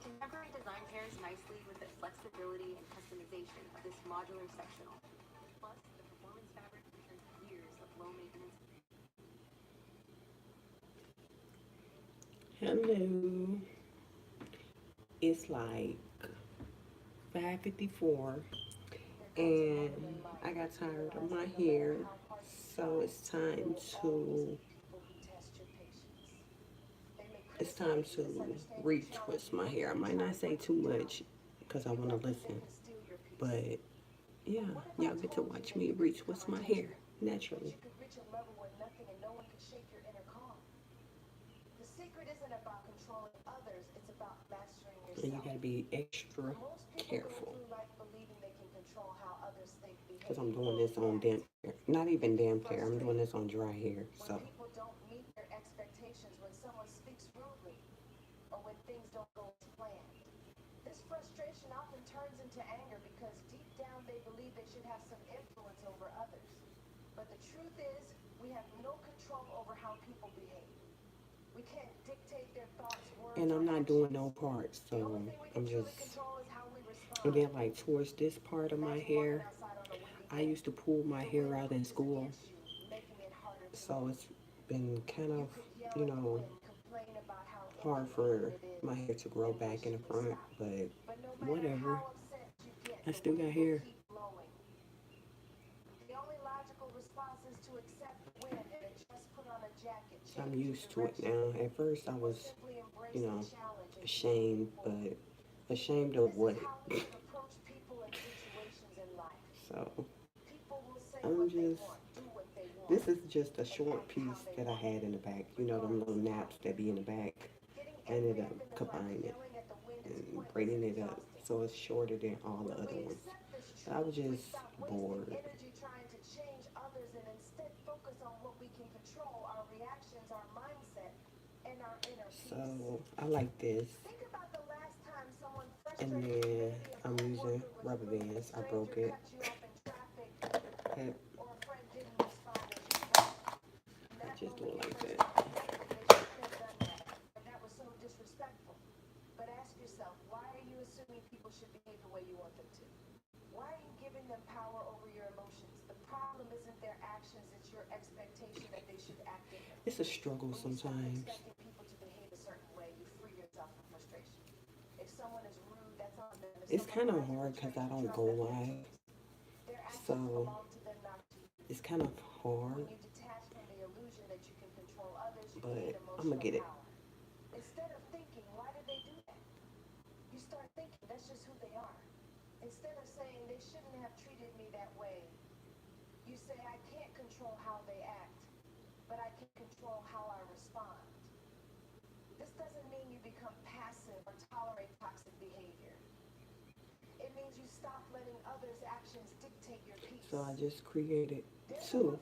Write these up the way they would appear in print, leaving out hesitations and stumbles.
Contemporary design pairs nicely with the flexibility and customization of this modular sectional. Plus, the performance fabric features years of low maintenance. Hello. It's like 5:54 and I got tired of my hair. So it's time to retwist my hair. I might not say too much because I want to listen, but yeah, y'all get to watch me retwist my hair naturally. And you gotta be extra careful because I'm doing this on damp hair. Not even damp hair, I'm doing this on dry hair. So and I'm not doing no parts, so I'm just, and then like towards this part of my hair, I used to pull my hair out in school, so it's been kind of, you know, hard for my hair to grow back in the front, but whatever. I still got hair. I'm used to it now. At first, I was, you know, ashamed, but ashamed of what? So I'm just, this is just a short piece that I had in the back. You know, them little naps that be in the back. I ended up combining it and braiding it up so it's shorter than all the other ones. I was just bored. So I like this. And then I'm using rubber bands. I broke it. It I just do it like that. It's a struggle sometimes. It's kind of hard because I don't go live. So it's kind of hard, but I'm going to get it. So I just created two.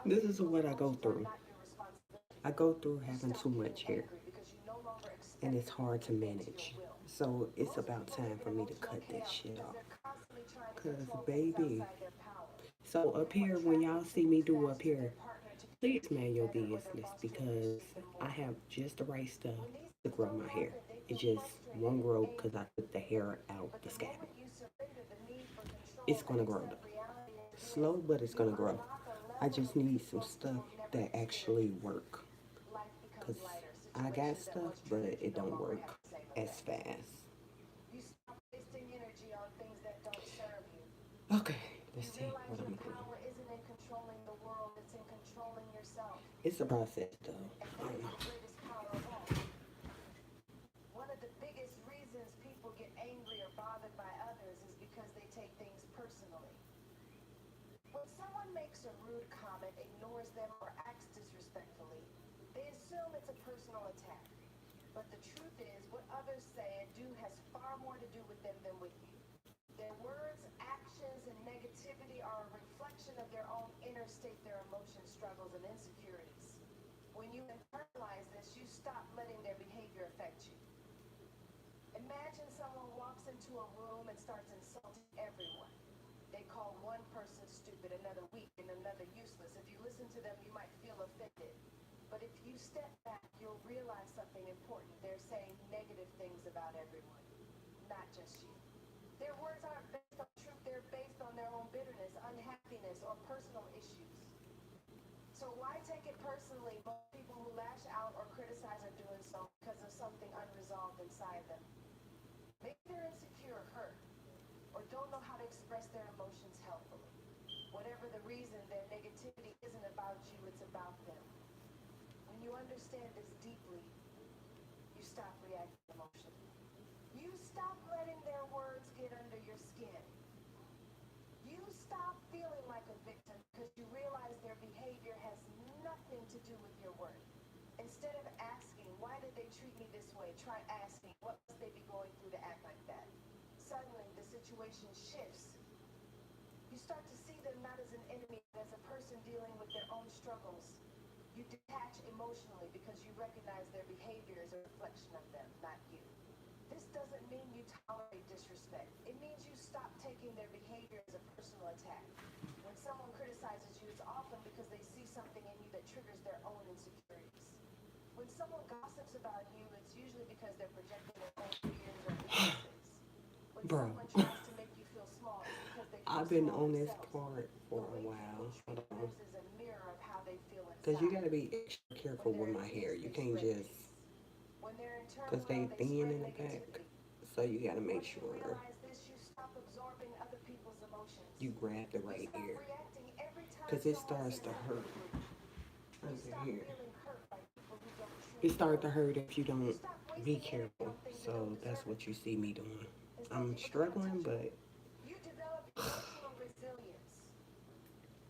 This is what I go through. I go through having too much hair, and it's hard to manage. So it's about time for me to cut that shit off. Cause baby, so up here when y'all see me do up here, please mind your business because I have just the right stuff to grow my hair. It just won't grow because I took the hair out the scalp. It's gonna grow though. Slow, but it's gonna grow. I just need some stuff that actually work. Cause I got stuff, but it don't work as fast. Okay, let's see what I'm doing. It's a process though. I don't know. When you internalize this, you stop letting their behavior affect you. Imagine someone walks into a room and starts insulting everyone. They call one person stupid, another weak, and another useless. If you listen to them, you might feel offended. But if you step back, you'll realize something important. They're saying negative things about everyone, not just you. Their words aren't based on truth, they're based on their own bitterness, unhappiness, or personal issues. So why take it personally? Most people who lash out or criticize are doing so because of something unresolved inside them. Maybe they're insecure, hurt, or don't know how to express their emotions healthfully. Whatever the reason, their negativity isn't about you, it's about them. When you understand this deeply, you stop reacting emotionally. You stop letting their words get under your skin. You stop feeling like a victim because you realize their behavior has nothing to do with your worth. Instead of asking, why did they treat me this way? Try asking, what must they be going through to act like that? Suddenly, the situation shifts. You start to see them not as an enemy, but as a person dealing with their own struggles. You detach emotionally because you recognize their behavior is a reflection of them, not you. This doesn't mean you tolerate disrespect. It means you stop taking their behavior as a personal attack. When someone criticizes you, it's often because they see something in you that triggers their own insecurities. When someone gossips about you, it's usually because they're projecting their own fears or weaknesses. When Bro, someone tries to make you feel small, it's because they feel I've been small on this themselves. part for The a way while. people treat others is a mirror of how they feel Because you inside. got to be extra careful When with they're my at hair. peace, You they can't spread just, peace. When they're in because they turmoil, they thin spread in the back. negativity. So you got to make Once you sure realize this, you stop absorbing other people's emotions. you grab the You right stop ear. reacting every time Because it someone starts says to something hurt rude. You under stop here. feeling hurt by people who don't It truly starts know to you. hurt if you You don't stop be wasting energy careful. on things that So don't that's deserve what it. you see me doing. Instead, I'm you become struggling, untouchable. but You develop emotional resilience.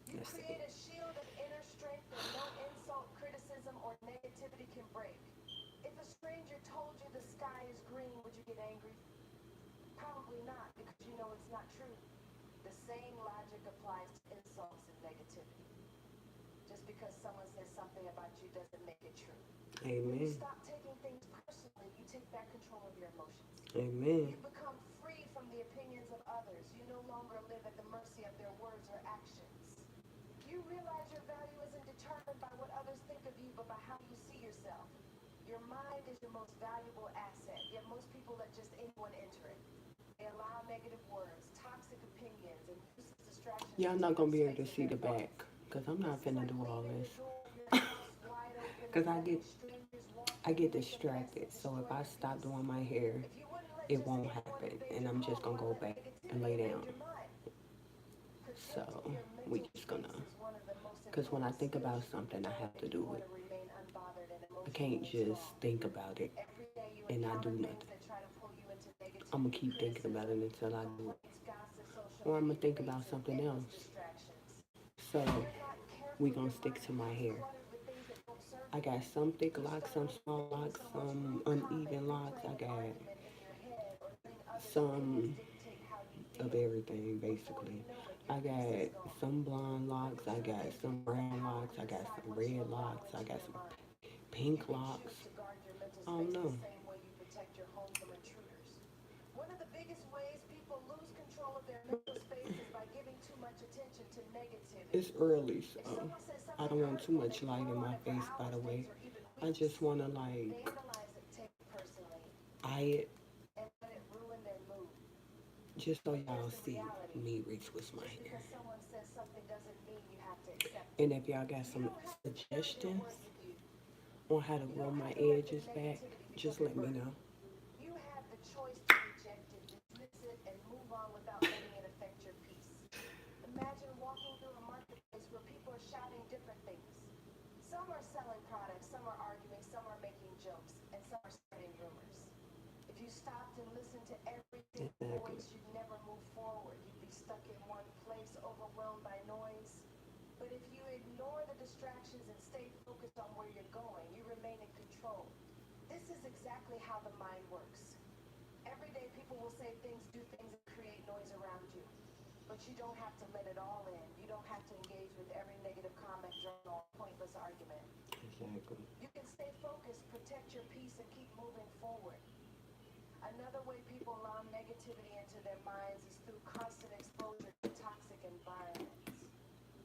You let's see. create a shield of inner strength that no insult, criticism, or negativity can break. If a stranger told you the sky is green, would you get angry? Probably not, because you know it's not true. The same logic applies to insults and negativity. Just because someone says something about you doesn't make it true. When you Amen. stop taking things personally, you take back control of your emotions. Amen. You become free from the opinions of others. You no longer live at the mercy of their words or actions. You realize your value isn't determined by what others think of you, but by how you see yourself. Your mind is your most valuable asset, yet most people let just anyone enter it. They allow negative words, toxic opinions, and useless distractions Y'all to not take going up to be able space to in see their the thoughts. back. Because I'm This not is finna like do all leaving the this. door of your house wide open Because and I letting strangers walk in get and make a mess distracted. and So if destroy I your stop peace. doing my hair, If you wouldn't let it just won't anyone happen. invade And your I'm just home, going to why go let back and negativity lay invade down. your mind? So Protecting your we mental just space gonna, is one of the most because when I important think skills about you can something, I learn have if to you do want it. to remain unbothered and I can't emotionally just strong. think about it Every day you and not do encounter things nothing. that try to pull you into I'm going to negativity, keep thinking about it criticism, until I do it. complaints, gossip, social Or I'm going media to think debates, about and something endless else. distractions. So If you're not we careful, going your to stick mind to my becomes hair. cluttered with things that don't serve I you. got some thick You locks, start some small overthinking locks, someone's some rude comment, uneven locks. I replaying an got argument in your head, or letting others' opinions some dictate how you of feel. everything, Before you basically. know it, I your peace is got gone. some blonde But locks, the I truth got is, you some have the brown power locks, to I got decide some what you red allow locks, I into got your some mind. You pink can locks. choose to guard your mental I don't space the know. same way you protect your home from intruders. One of the biggest ways people lose control of their mental space is by giving too much attention to negativity. It's early, so If someone says I something don't want too hurtful, much they light dwell in on my it for face, by hours, the way. days, or even I weeks. just want to, They analyze it, take it personally, eye it and let it ruin their mood. just so But y'all here's the see reality. me retwist my Just hair. because someone says something doesn't mean you have to accept it. And if y'all got You some don't have to carry their suggestions words with you. on how to You grow don't my have to let their edges back, negativity become just your let me burden. know. You have the choice to reject it, dismiss it, and move on without letting it affect your peace. Imagine walking through a marketplace where people are shouting different things. Some are selling products, some are arguing, some are making jokes, and some are spreading rumors. If you stopped and listened to every single Exactly. voice, you'd never move forward. You'd be stuck in one place, overwhelmed by noise. But if you ignore the distractions and stay focused on where you're going, you remain in control. This is exactly how the mind works. Every day people will say things, do things, and create noise around you. But you don't have to let it all in. You don't have to engage with every negative comment, journal, or pointless argument. Exactly. You can stay focused, protect your peace, and keep moving forward. Another way people allow negativity into their minds is through constant exposure to toxic environments.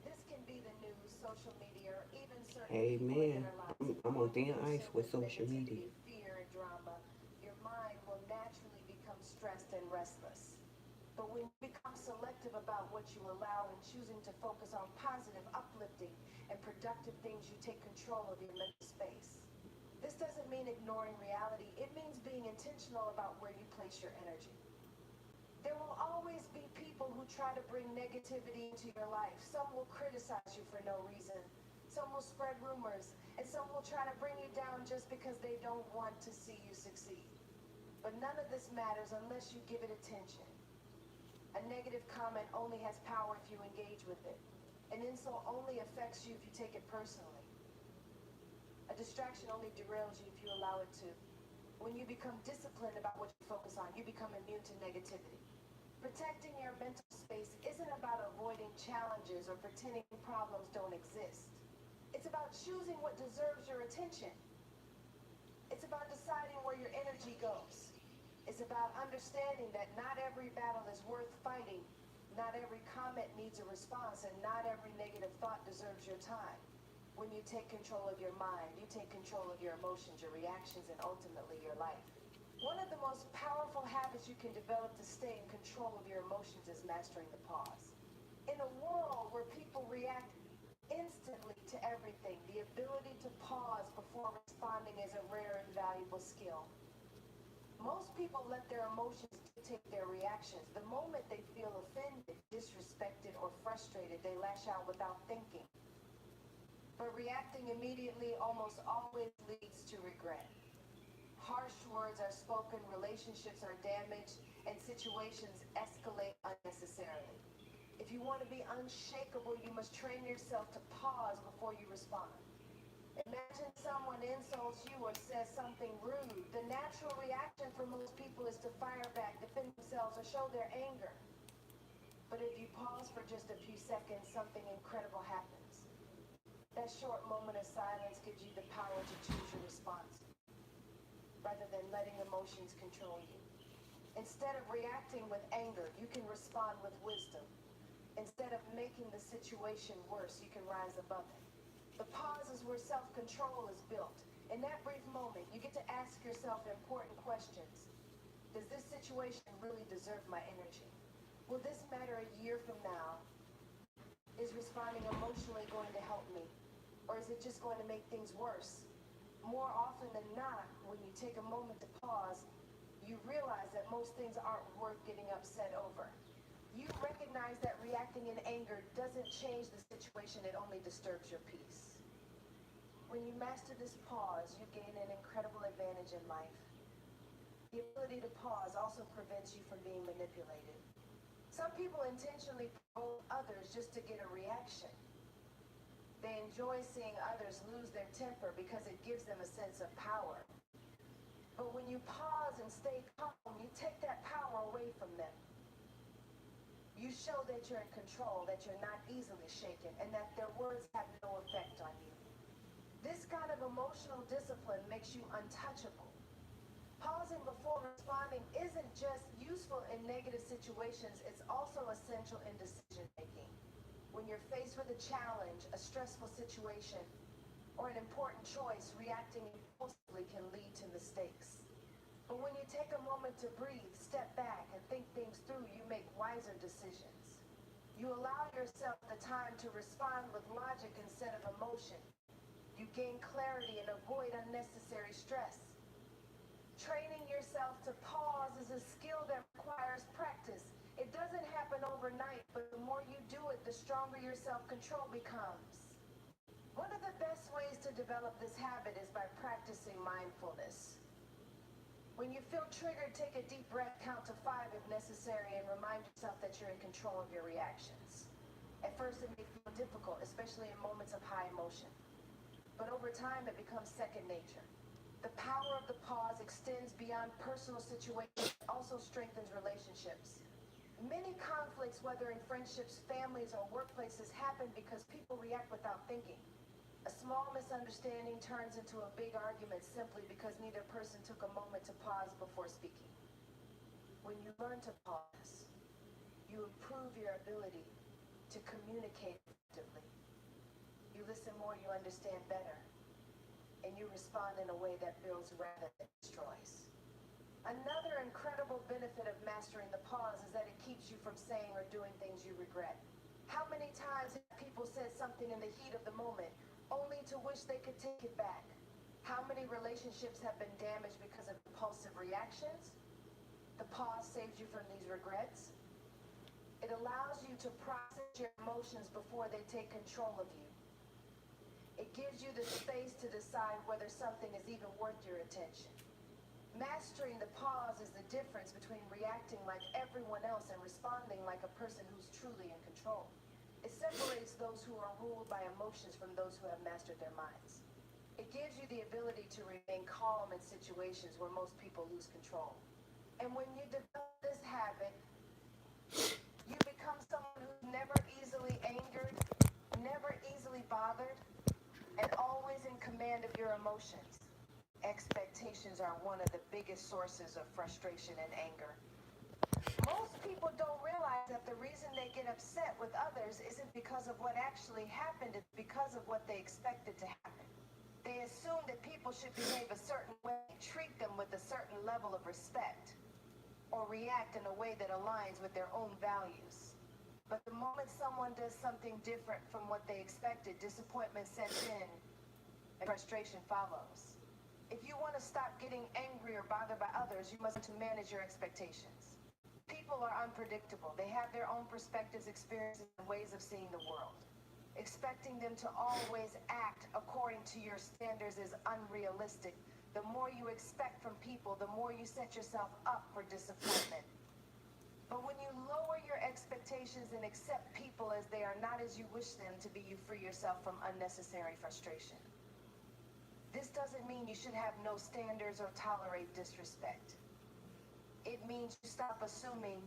This can be the news, social media, or even certain people in Amen. their lives. I'm on thin When ice you're with filled with social media. negativity, fear, and drama, your mind will naturally become stressed and restless. But when you become selective about what you allow and choosing to focus on positive, uplifting, and productive things, you take control of your mental space. This doesn't mean ignoring reality. It means being intentional about where you place your energy. There will always be people who try to bring negativity into your life. Some will criticize you for no reason. Some will spread rumors. And some will try to bring you down just because they don't want to see you succeed. But none of this matters unless you give it attention. A negative comment only has power if you engage with it. An insult only affects you if you take it personally. A distraction only derails you if you allow it to. When you become disciplined about what you focus on, you become immune to negativity. Protecting your mental space isn't about avoiding challenges or pretending problems don't exist. It's about choosing what deserves your attention. It's about deciding where your energy goes. It's about understanding that not every battle is worth fighting, not every comment needs a response, and not every negative thought deserves your time. When you take control of your mind, you take control of your emotions, your reactions, and ultimately your life. One of the most powerful habits you can develop to stay in control of your emotions is mastering the pause. In a world where people react instantly to everything, the ability to pause before responding is a rare and valuable skill. Most people let their emotions dictate their reactions. The moment they feel offended, disrespected, or frustrated, they lash out without thinking. But reacting immediately almost always leads to regret. Harsh words are spoken, relationships are damaged, and situations escalate unnecessarily. If you want to be unshakable, you must train yourself to pause before you respond. Imagine someone insults you or says something rude. The natural reaction for most people is to fire back, defend themselves, or show their anger. But if you pause for just a few seconds, something incredible happens. That short moment of silence gives you the power to choose your response, rather than letting emotions control you. Instead of reacting with anger, you can respond with wisdom. Instead of making the situation worse, you can rise above it. The pause is where self-control is built. In that brief moment, you get to ask yourself important questions. Does this situation really deserve my energy? Will this matter a year from now? Is responding emotionally going to help me? Or is it just going to make things worse? More often than not, when you take a moment to pause, you realize that most things aren't worth getting upset over. You recognize that reacting in anger doesn't change the situation, it only disturbs your peace. When you master this pause, you gain an incredible advantage in life. The ability to pause also prevents you from being manipulated. Some people intentionally provoke others just to get a reaction. They enjoy seeing others lose their temper because it gives them a sense of power. But when you pause and stay calm, you take that power away from them. You show that you're in control, that you're not easily shaken, and that their words have no effect on you. This kind of emotional discipline makes you untouchable. Pausing before responding isn't just useful in negative situations, it's also essential in decision making. When you're faced with a challenge, a stressful situation, or an important choice, reacting impulsively can lead to mistakes. But when you take a moment to breathe, step back, and think things through, you make wiser decisions. You allow yourself the time to respond with logic instead of emotion. You gain clarity and avoid unnecessary stress. Training yourself to pause is a skill that requires practice. It doesn't happen overnight, but the more you do it, the stronger your self-control becomes. One of the best ways to develop this habit is by practicing mindfulness. When you feel triggered, take a deep breath, count to 5 if necessary, and remind yourself that you're in control of your reactions. At first, it may feel difficult, especially in moments of high emotion. But over time, it becomes second nature. The power of the pause extends beyond personal situations, it also strengthens relationships. Many conflicts, whether in friendships, families, or workplaces, happen because people react without thinking. A small misunderstanding turns into a big argument simply because neither person took a moment to pause before speaking. When you learn to pause, you improve your ability to communicate effectively. You listen more, you understand better, and you respond in a way that builds rather than destroys. Another incredible benefit of mastering the pause is that it keeps you from saying or doing things you regret. How many times have people said something in the heat of the moment only to wish they could take it back? How many relationships have been damaged because of impulsive reactions? The pause saves you from these regrets. It allows you to process your emotions before they take control of you. It gives you the space to decide whether something is even worth your attention. Mastering the pause is the difference between reacting like everyone else and responding like a person who's truly in control. It separates those who are ruled by emotions from those who have mastered their minds. It gives you the ability to remain calm in situations where most people lose control. And when you develop this habit, you become someone who's never easily angered, never easily bothered, and always in command of your emotions. Expectations are one of the biggest sources of frustration and anger. Most people don't realize that the reason they get upset with others isn't because of what actually happened, it's because of what they expected to happen. They assume that people should behave a certain way, treat them with a certain level of respect, or react in a way that aligns with their own values. But the moment someone does something different from what they expected, disappointment sets in and frustration follows. If you want to stop getting angry or bothered by others, you must manage your expectations. People are unpredictable. They have their own perspectives, experiences, and ways of seeing the world. Expecting them to always act according to your standards is unrealistic. The more you expect from people, the more you set yourself up for disappointment. But when you lower your expectations and accept people as they are, not as you wish them to be, you free yourself from unnecessary frustration. This doesn't mean you should have no standards or tolerate disrespect. It means you stop assuming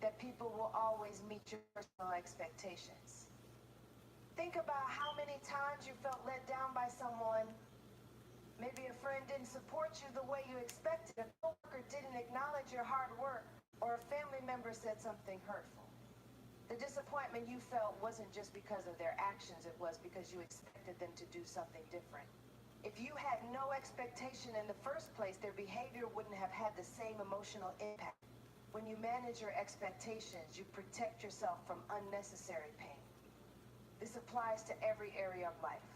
that people will always meet your personal expectations. Think about how many times you felt let down by someone. Maybe a friend didn't support you the way you expected, a coworker didn't acknowledge your hard work, or a family member said something hurtful. The disappointment you felt wasn't just because of their actions, it was because you expected them to do something different. If you had no expectation in the first place, their behavior wouldn't have had the same emotional impact. When you manage your expectations, you protect yourself from unnecessary pain. This applies to every area of life.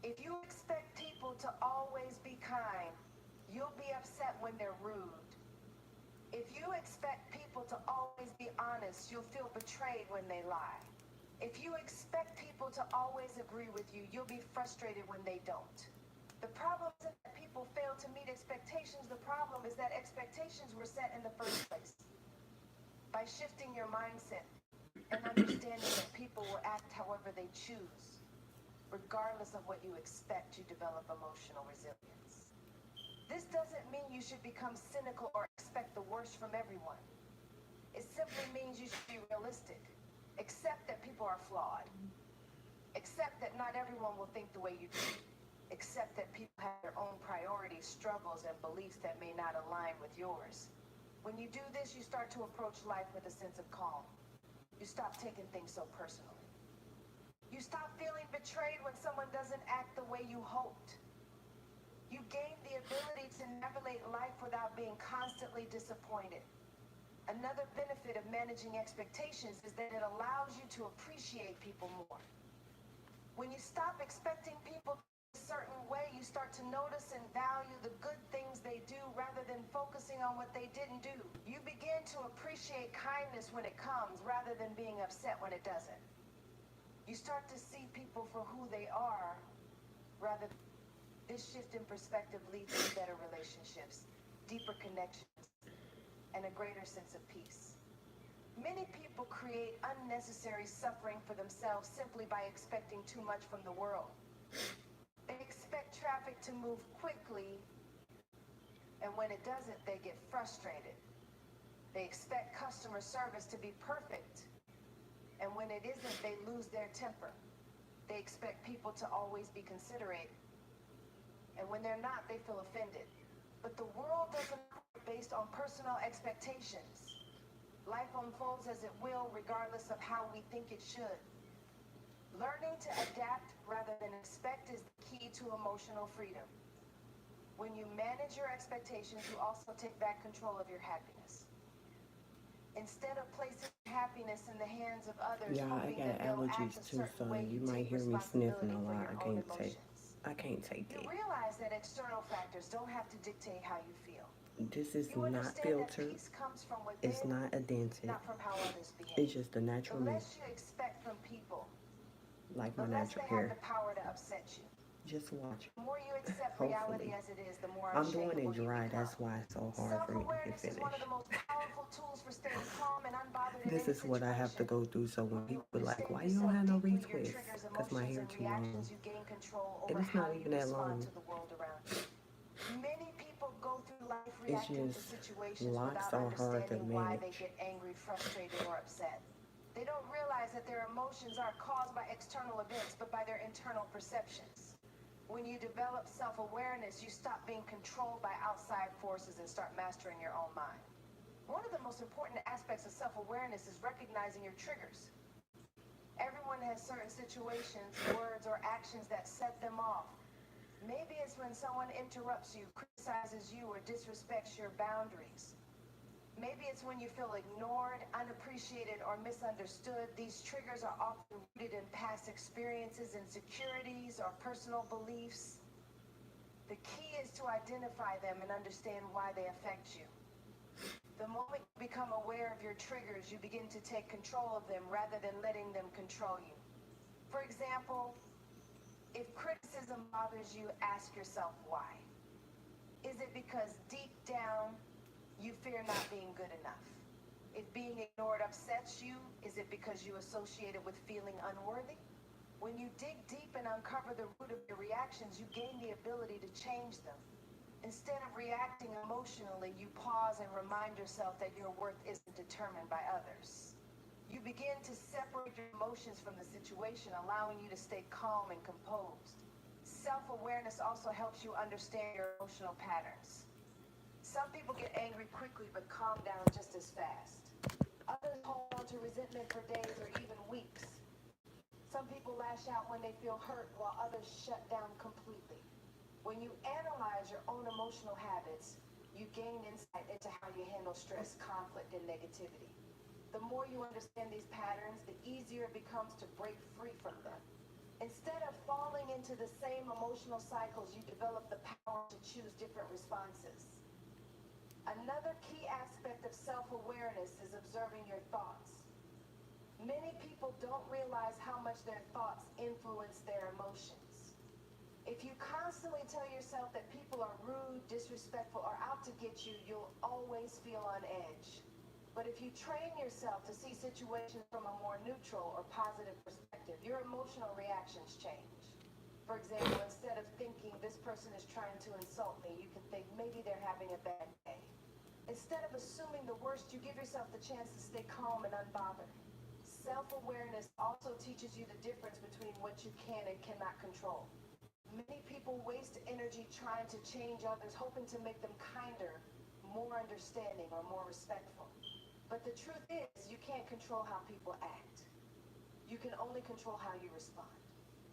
If you expect people to always be kind, you'll be upset when they're rude. If you expect people to always be honest, you'll feel betrayed when they lie. If you expect people to always agree with you, you'll be frustrated when they don't. The problem isn't that people fail to meet expectations. The problem is that expectations were set in the first place. By shifting your mindset and understanding that people will act however they choose, regardless of what you expect, you develop emotional resilience. This doesn't mean you should become cynical or expect the worst from everyone. It simply means you should be realistic. Accept that people are flawed. Accept that not everyone will think the way you do. Accept that people have their own priorities, struggles, and beliefs that may not align with yours. When you do this, you start to approach life with a sense of calm. You stop taking things so personally. You stop feeling betrayed when someone doesn't act the way you hoped. You gain the ability to navigate life without being constantly disappointed. Another benefit of managing expectations is that it allows you to appreciate people more. When you stop expecting people to be a certain way, you start to notice and value the good things they do rather than focusing on what they didn't do. You begin to appreciate kindness when it comes rather than being upset when it doesn't. You start to see people for who they are rather. This shift in perspective leads to better relationships, deeper connections, and a greater sense of peace. Many people create unnecessary suffering for themselves simply by expecting too much from the world. They expect traffic to move quickly, and when it doesn't, they get frustrated. They expect customer service to be perfect, and when it isn't, they lose their temper. They expect people to always be considerate, and when they're not, they feel offended. But the world doesn't operate based on personal expectations. Life unfolds as it will, regardless of how we think it should. Learning to adapt rather than expect is the key to emotional freedom. When you manage your expectations, you also take back control of your happiness. Instead of placing happiness in the hands of others, Yeah, I hoping got that they'll act allergies a too, so certain way, you you might take hear me sniffing responsibility a for lot. your own emotions. I can't take You it. realize that external factors don't have to dictate how you feel. This is You not understand that filtered. peace comes from It's within, not dented. not from how others behave. It's just the The natural me, less you expect from people, like my the less natural they have hair. the power to upset you. Just watch. The more you accept Hopefully. reality as it is, the more I'm doing unshakable it you dry. become. That's why it's so hard for me to get Self-awareness is one of the finished. most powerful tools for staying calm and unbothered in This any is what I have to situation. go through. So when When you people are like, understand why you don't yourself have no deeply, your retwists? triggers, Because my emotions, hair and too long. reactions, you gain control And over it's not how even you that respond long. to the world around you. Many people go through life It's reacting to just situations locks without are hard to understanding why they manage. get angry, frustrated, or upset. They don't realize that their emotions aren't caused by external events, but by their internal perceptions. When you develop self-awareness, you stop being controlled by outside forces and start mastering your own mind. One of the most important aspects of self-awareness is recognizing your triggers. Everyone has certain situations, words, or actions that set them off. Maybe it's when someone interrupts you, criticizes you, or disrespects your boundaries. Maybe it's when you feel ignored, unappreciated, or misunderstood. These triggers are often rooted in past experiences, insecurities, or personal beliefs. The key is to identify them and understand why they affect you. The moment you become aware of your triggers, you begin to take control of them rather than letting them control you. For example, if criticism bothers you, ask yourself why. Is it because deep down you fear not being good enough? If being ignored upsets you, is it because you associate it with feeling unworthy? When you dig deep and uncover the root of your reactions, you gain the ability to change them. Instead of reacting emotionally, you pause and remind yourself that your worth isn't determined by others. You begin to separate your emotions from the situation, allowing you to stay calm and composed. Self-awareness also helps you understand your emotional patterns. Some people get angry quickly but calm down just as fast. Others hold on to resentment for days or even weeks. Some people lash out when they feel hurt while others shut down completely. When you analyze your own emotional habits, you gain insight into how you handle stress, conflict, and negativity. The more you understand these patterns, the easier it becomes to break free from them. Instead of falling into the same emotional cycles, you develop the power to choose different responses. Another key aspect of self-awareness is observing your thoughts. Many people don't realize how much their thoughts influence their emotions. If you constantly tell yourself that people are rude, disrespectful, or out to get you, you'll always feel on edge. But if you train yourself to see situations from a more neutral or positive perspective, your emotional reactions change. For example, instead of thinking this person is trying to insult me, you can think maybe they're having a bad day. Instead of assuming the worst, you give yourself the chance to stay calm and unbothered. Self-awareness also teaches you the difference between what you can and cannot control. Many people waste energy trying to change others, hoping to make them kinder, more understanding, or more respectful. But the truth is, you can't control how people act. You can only control how you respond.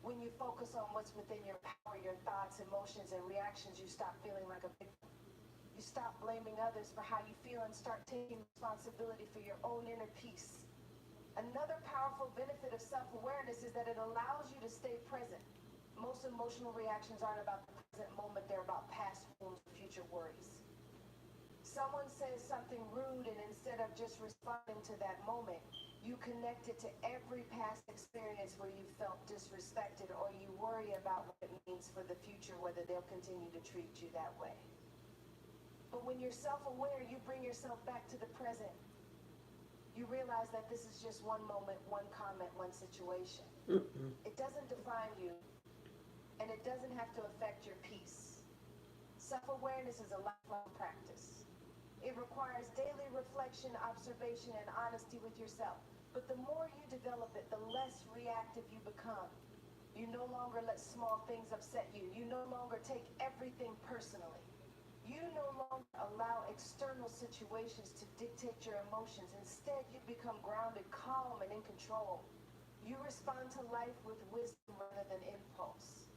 When you focus on what's within your power, your thoughts, emotions, and reactions, you stop feeling like a victim. You stop blaming others for how you feel and start taking responsibility for your own inner peace. Another powerful benefit of self-awareness is that it allows you to stay present. Most emotional reactions aren't about the present moment, they're about past wounds or future worries. Someone says something rude, and instead of just responding to that moment, you connect it to every past experience where you felt disrespected, or you worry about what it means for the future, whether they'll continue to treat you that way. But when you're self-aware, you bring yourself back to the present. You realize that this is just one moment, one comment, one situation. It doesn't define you, and it doesn't have to affect your peace. Self-awareness is a lifelong practice. It requires daily reflection, observation, and honesty with yourself. But the more you develop it, the less reactive you become. You no longer let small things upset you. You no longer take everything personally. You no longer allow external situations to dictate your emotions. Instead, you become grounded, calm, and in control. You respond to life with wisdom rather than impulse.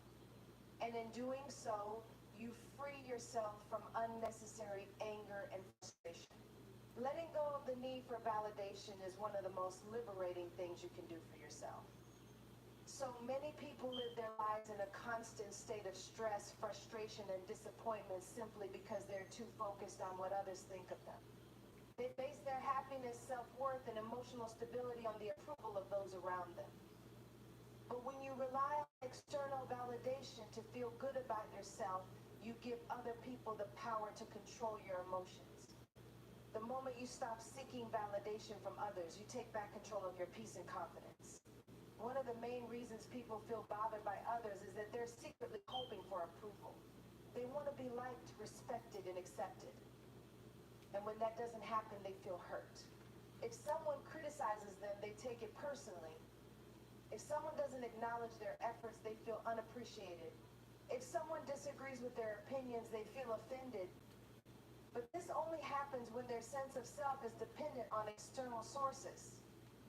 And in doing so, you free yourself from unnecessary anger and frustration. Letting go of the need for validation is one of the most liberating things you can do for yourself. So many people live their lives in a constant state of stress, frustration, and disappointment simply because they're too focused on what others think of them. They base their happiness, self-worth, and emotional stability on the approval of those around them. But when you rely on external validation to feel good about yourself, you give other people the power to control your emotions. The moment you stop seeking validation from others, you take back control of your peace and confidence. One of the main reasons people feel bothered by others is that they're secretly hoping for approval. They want to be liked, respected, and accepted. And when that doesn't happen, they feel hurt. If someone criticizes them, they take it personally. If someone doesn't acknowledge their efforts, they feel unappreciated. If someone disagrees with their opinions, they feel offended. But this only happens when their sense of self is dependent on external sources.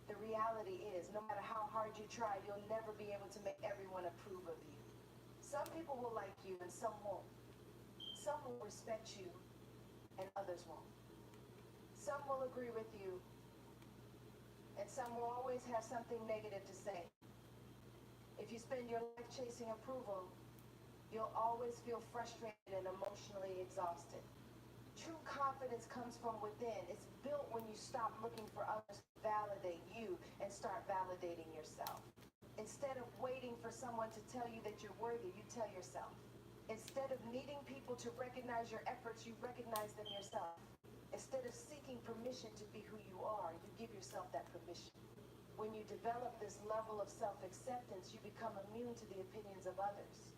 The reality is, no matter how hard you try, you'll never be able to make everyone approve of you. Some people will like you and some won't. Some will respect you and others won't. Some will agree with you and some will always have something negative to say. If you spend your life chasing approval, you'll always feel frustrated and emotionally exhausted. True confidence comes from within. It's built when you stop looking for others to validate you and start validating yourself. Instead of waiting for someone to tell you that you're worthy, you tell yourself. Instead of needing people to recognize your efforts, you recognize them yourself. Instead of seeking permission to be who you are, you give yourself that permission. When you develop this level of self-acceptance, you become immune to the opinions of others.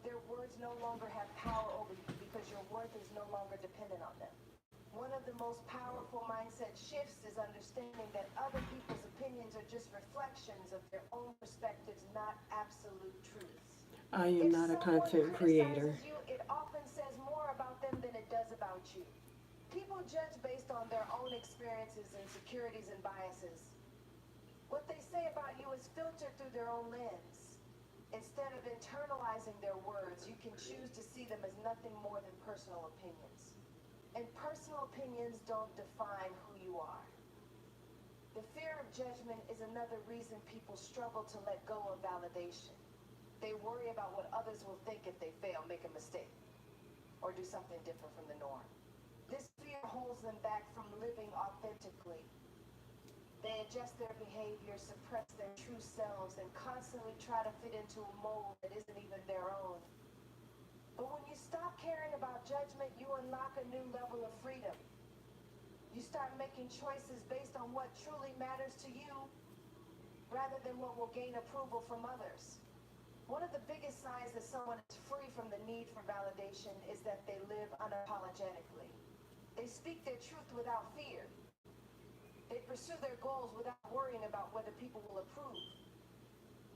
Their words no longer have power over you because your worth is no longer dependent on them. One of the most powerful mindset shifts is understanding that other people's opinions are just reflections of their own perspectives, not absolute truths. I am not a content creator. You, it often says more about them than it does about you. People judge based on their own experiences, insecurities, and biases. What they say about you is filtered through their own lens. Instead of internalizing their words, you can choose to see them as nothing more than personal opinions. And personal opinions don't define who you are. The fear of judgment is another reason people struggle to let go of validation. They worry about what others will think if they fail, make a mistake, or do something different from the norm. This fear holds them back from living authentically. They adjust their behavior, suppress their true selves, and constantly try to fit into a mold that isn't even their own. But when you stop caring about judgment, you unlock a new level of freedom. You start making choices based on what truly matters to you, rather than what will gain approval from others. One of the biggest signs that someone is free from the need for validation is that they live unapologetically. They speak their truth without fear. They pursue their goals without worrying about whether people will approve.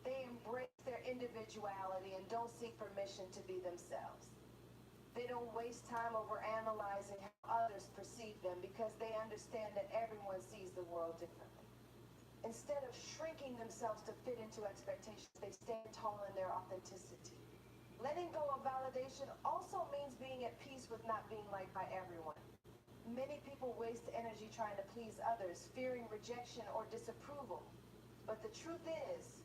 They embrace their individuality and don't seek permission to be themselves. They don't waste time over analyzing how others perceive them because they understand that everyone sees the world differently. Instead of shrinking themselves to fit into expectations, they stand tall in their authenticity. Letting go of validation also means being at peace with not being liked by everyone. Many people waste energy trying to please others, fearing rejection or disapproval. But the truth is,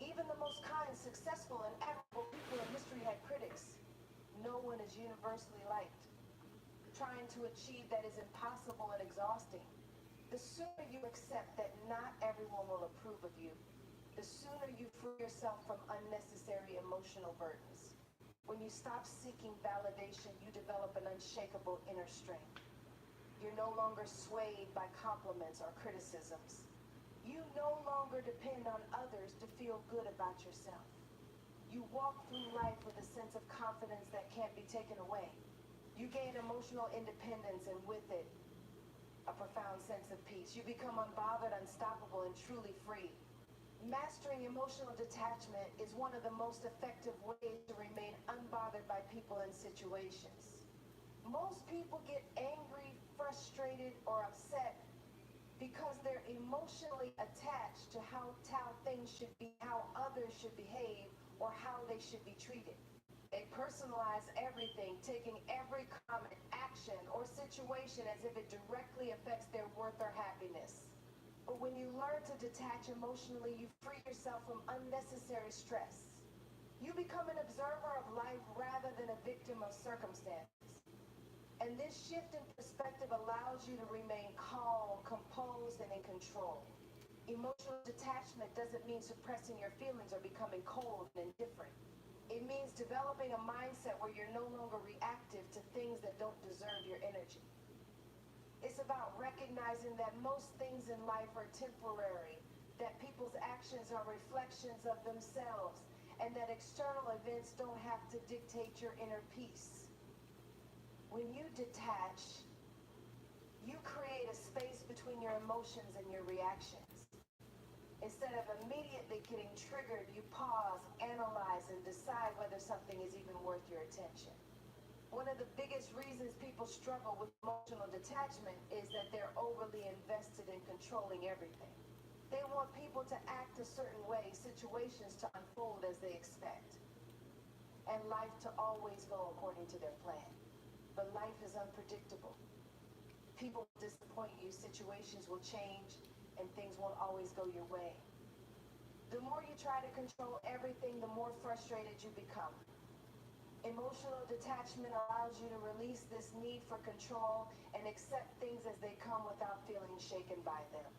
even the most kind, successful, and admirable people in history had critics. No one is universally liked. Trying to achieve that is impossible and exhausting. The sooner you accept that not everyone will approve of you, the sooner you free yourself from unnecessary emotional burdens. When you stop seeking validation, you develop an unshakable inner strength. You're no longer swayed by compliments or criticisms. You no longer depend on others to feel good about yourself. You walk through life with a sense of confidence that can't be taken away. You gain emotional independence and with it, a profound sense of peace. You become unbothered, unstoppable, and truly free. Mastering emotional detachment is one of the most effective ways to remain unbothered by people and situations. Most people get angry, frustrated, or upset because they're emotionally attached to how things should be, how others should behave, or how they should be treated. They personalize everything, taking every comment, action, or situation as if it directly affects their worth or happiness. But when you learn to detach emotionally, you free yourself from unnecessary stress. You become an observer of life rather than a victim of circumstances. And this shift in perspective allows you to remain calm, composed, and in control. Emotional detachment doesn't mean suppressing your feelings or becoming cold and indifferent. It means developing a mindset where you're no longer reactive to things that don't deserve your energy. It's about recognizing that most things in life are temporary, that people's actions are reflections of themselves, and that external events don't have to dictate your inner peace. When you detach, you create a space between your emotions and your reactions. Instead of immediately getting triggered, you pause, analyze, and decide whether something is even worth your attention. One of the biggest reasons people struggle with emotional detachment is that they're overly invested in controlling everything. They want people to act a certain way, situations to unfold as they expect, and life to always go according to their plan. But life is unpredictable. People will disappoint you, situations will change, and things won't always go your way. The more you try to control everything, the more frustrated you become. Emotional detachment allows you to release this need for control and accept things as they come without feeling shaken by them.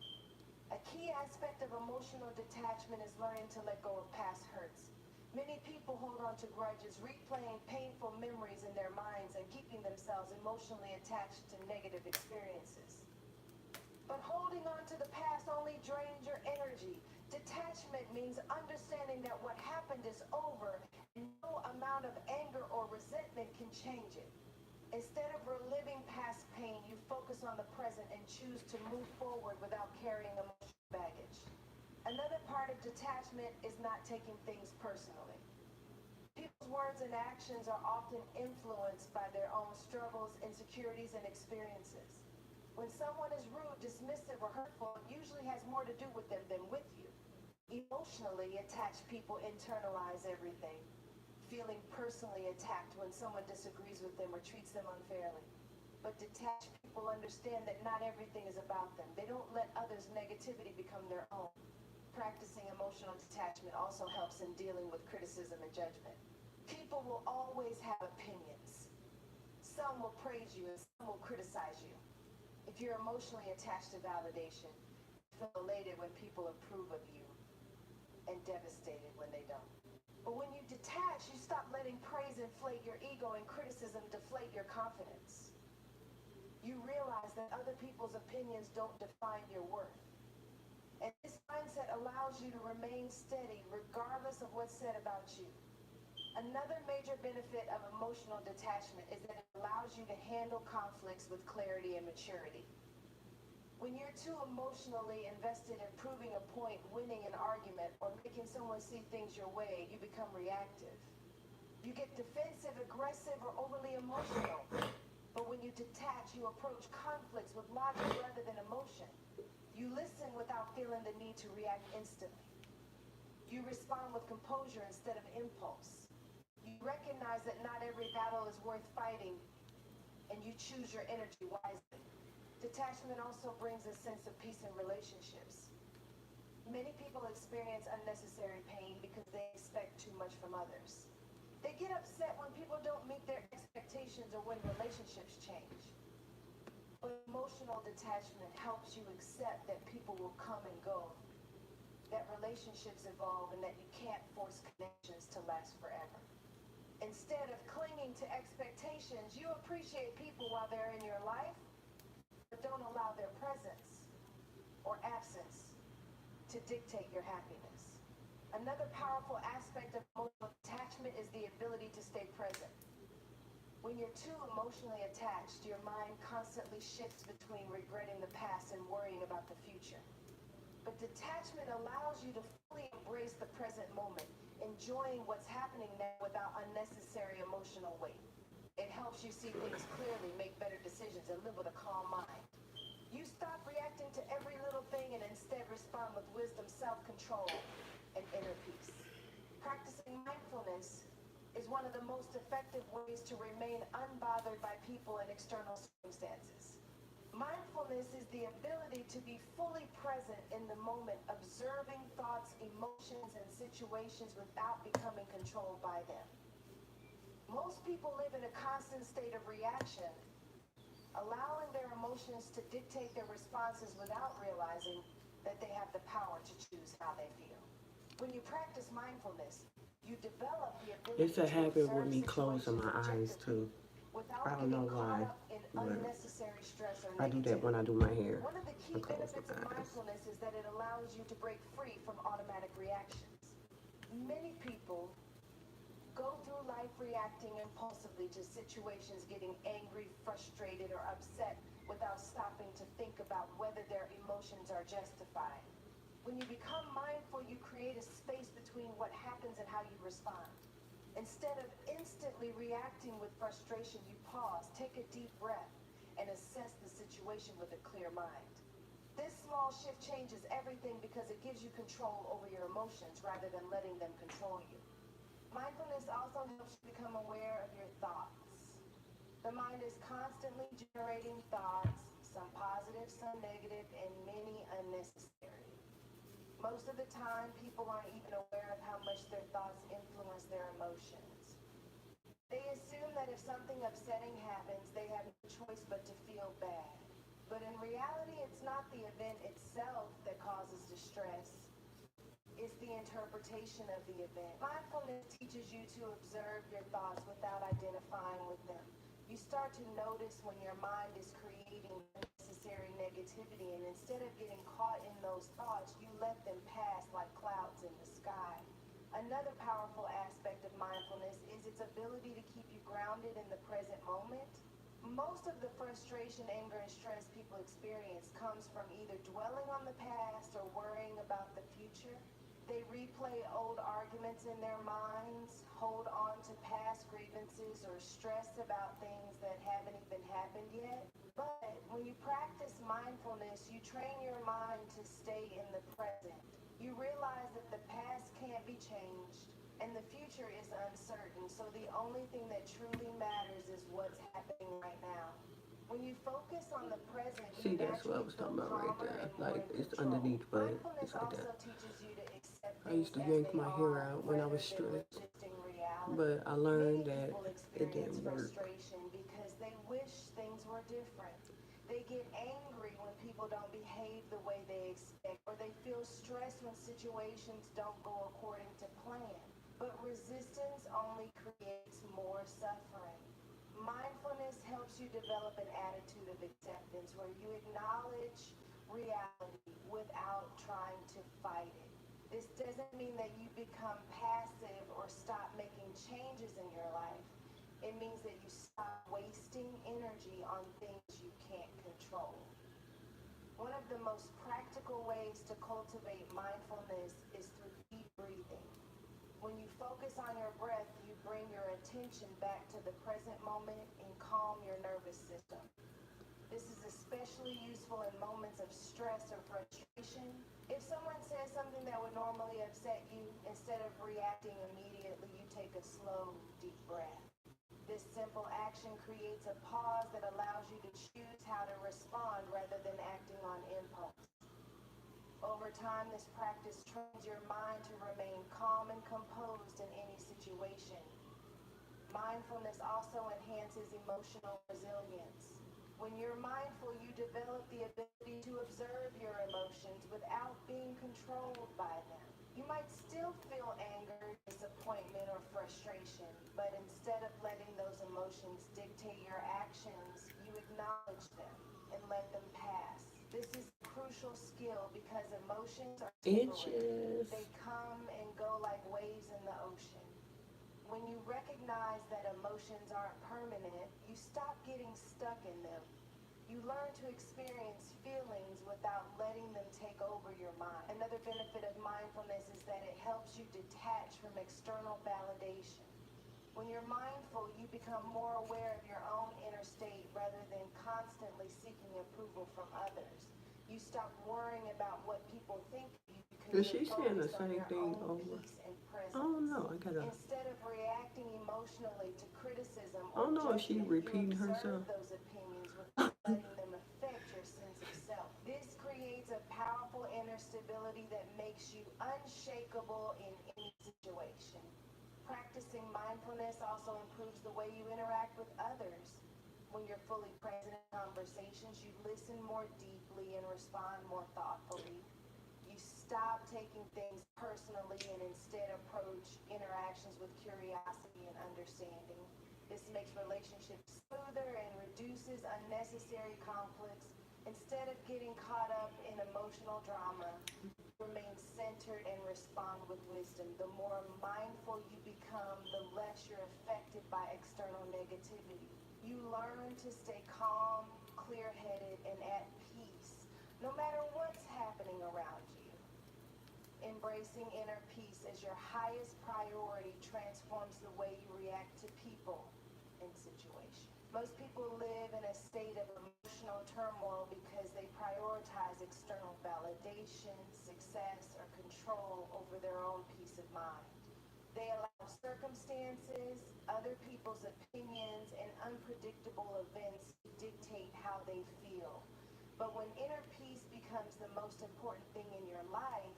A key aspect of emotional detachment is learning to let go of past hurts. Many people hold on to grudges, replaying painful memories in their minds and keeping themselves emotionally attached to negative experiences. But holding on to the past only drains your energy. Detachment means understanding that what happened is over and no amount of anger or resentment can change it. Instead of reliving past pain, you focus on the present and choose to move forward without carrying emotional baggage. Another part of detachment is not taking things personally. People's words and actions are often influenced by their own struggles, insecurities, and experiences. When someone is rude, dismissive, or hurtful, it usually has more to do with them than with you. Emotionally attached people internalize everything, feeling personally attacked when someone disagrees with them or treats them unfairly. But detached people understand that not everything is about them. They don't let others' negativity become their own. Practicing emotional detachment also helps in dealing with criticism and judgment. People will always have opinions. Some will praise you and some will criticize you. If you're emotionally attached to validation, you feel elated when people approve of you and devastated when they don't. But when you detach, you stop letting praise inflate your ego and criticism deflate your confidence. You realize that other people's opinions don't define your worth. And this mindset allows you to remain steady regardless of what's said about you. Another major benefit of emotional detachment is that it allows you to handle conflicts with clarity and maturity. When you're too emotionally invested in proving a point, winning an argument, or making someone see things your way, you become reactive. You get defensive, aggressive, or overly emotional. But when you detach, you approach conflicts with logic rather than emotion. You listen without feeling the need to react instantly. You respond with composure instead of impulse. You recognize that not every battle is worth fighting, and you choose your energy wisely. Detachment also brings a sense of peace in relationships. Many people experience unnecessary pain because they expect too much from others. They get upset when people don't meet their expectations or when relationships change. But emotional detachment helps you accept that people will come and go, that relationships evolve, and that you can't force connections to last forever. Instead of clinging to expectations, you appreciate people while they're in your life, but don't allow their presence or absence to dictate your happiness. Another powerful aspect of emotional attachment is the ability to stay present. When you're too emotionally attached, your mind constantly shifts between regretting the past and worrying about the future. But detachment allows you to fully embrace the present moment, enjoying what's happening now without unnecessary emotional weight. It helps you see things clearly, make better decisions, and live with a calm mind. You stop reacting to every little thing and instead respond with wisdom, self-control, and inner peace. Practicing mindfulness is one of the most effective ways to remain unbothered by people and external circumstances. Mindfulness is the ability to be fully present in the moment, observing thoughts, emotions, and situations without becoming controlled by them. Most people live in a constant state of reaction, allowing their emotions to dictate their responses without realizing that they have the power to choose how they feel. When you practice mindfulness, you develop the ability It's a to habit with observe me closing my eyes situations too. without I don't know getting caught why, up in but unnecessary stress or I do that when I do my hair. One of the I key close benefits my of eyes. mindfulness is that it allows you to break free from automatic reactions. Many people go through life reacting impulsively to situations, getting angry, frustrated, or upset without stopping to think about whether their emotions are justified. When you become mindful, you create a space between what happens and how you respond. Instead of instantly reacting with frustration, you pause, take a deep breath, and assess the situation with a clear mind. This small shift changes everything because it gives you control over your emotions rather than letting them control you. Mindfulness also helps you become aware of your thoughts. The mind is constantly generating thoughts, some positive, some negative, and many unnecessary. Most of the time, people aren't even aware of how much their thoughts influence their emotions. They assume that if something upsetting happens, they have no choice but to feel bad. But in reality, it's not the event itself that causes distress. It's the interpretation of the event. Mindfulness teaches you to observe your thoughts without identifying with them. You start to notice when your mind is creating unnecessary negativity, and instead of getting caught in those thoughts, you let them pass like clouds in the sky. Another powerful aspect of mindfulness is its ability to keep you grounded in the present moment. Most of the frustration, anger, and stress people experience comes from either dwelling on the past or worrying about the future. They replay old arguments in their minds, hold on to past grievances, or stress about things that haven't even happened yet. But when you practice mindfulness, you train your mind to stay in the present. You realize that the past can't be changed, and the future is uncertain, so the only thing that truly matters is what's happening right now. When you focus on the present, See, you that's what I naturally was feel talking about right calmer there. and more Like, in it's control. underneath, but Mindfulness it's like also that. teaches you to accept I things used to as yank they my hair are out when I was rather than stressed, resisting reality. but I Many learned that people it experience didn't work. frustration because they wish things were different. They get angry when people don't behave the way they expect, or they feel stressed when situations don't go according to plan. But resistance only creates more suffering. Mindfulness helps you develop an attitude of acceptance where you acknowledge reality without trying to fight it. This doesn't mean that you become passive or stop making changes in your life. It means that you stop wasting energy on things you can't control. One of the most practical ways to cultivate mindfulness is through deep breathing. When you focus on your breath, you bring your attention back to the present moment and calm your nervous system. This is especially useful in moments of stress or frustration. If someone says something that would normally upset you, instead of reacting immediately, you take a slow, deep breath. This simple action creates a pause that allows you to choose how to respond rather than acting on impulse. Over time, this practice trains your mind to remain calm and composed in any situation. Mindfulness also enhances emotional resilience. When you're mindful, you develop the ability to observe your emotions without being controlled by them. You might still feel anger, disappointment, or frustration, but instead of letting those emotions dictate your actions, you acknowledge them and let them pass. This is a crucial skill because emotions are temporary. Inches. They come and go like waves in the ocean. When you recognize that emotions aren't permanent, you stop getting stuck in them. You learn to experience feelings without letting them take over your mind. Another benefit of mindfulness is that it helps you detach from external validation. When you're mindful, you become more aware of your own inner state rather than constantly seeking approval from others. You stop worrying about what people think of you Is because she you're saying the focused on same your thing own over? peace and I presence. don't know. Instead of reacting emotionally to criticism I don't or know if she's judgment, repeating you herself. observe those opinions without letting them affect your sense of self. This creates a powerful inner stability that makes you unshakable in any situation. Practicing mindfulness also improves the way you interact with others. When you're fully present in conversations, you listen more deeply and respond more thoughtfully. You stop taking things personally and instead approach interactions with curiosity and understanding. This makes relationships smoother and reduces unnecessary conflicts. Instead of getting caught up in emotional drama, remain centered and respond with wisdom. The more mindful you become, the less you're affected by external negativity. You learn to stay calm, clear-headed, and at peace, no matter what's happening around you. Embracing inner peace as your highest priority transforms the way you react to people and situations. Most people live in a state of emotional turmoil because they prioritize external validation, success, or control over their own peace of mind. They allow circumstances, other people's opinions, and unpredictable events to dictate how they feel. But when inner peace becomes the most important thing in your life,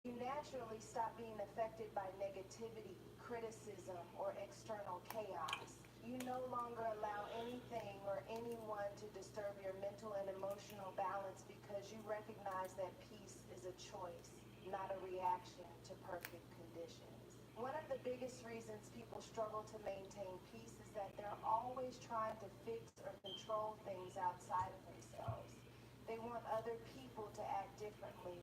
you naturally stop being affected by negativity, criticism, or external chaos. You no longer allow anything or anyone to disturb your mental and emotional balance because you recognize that peace is a choice, not a reaction to perfect conditions. One of the biggest reasons people struggle to maintain peace is that they're always trying to fix or control things outside of themselves. They want other people to act differently.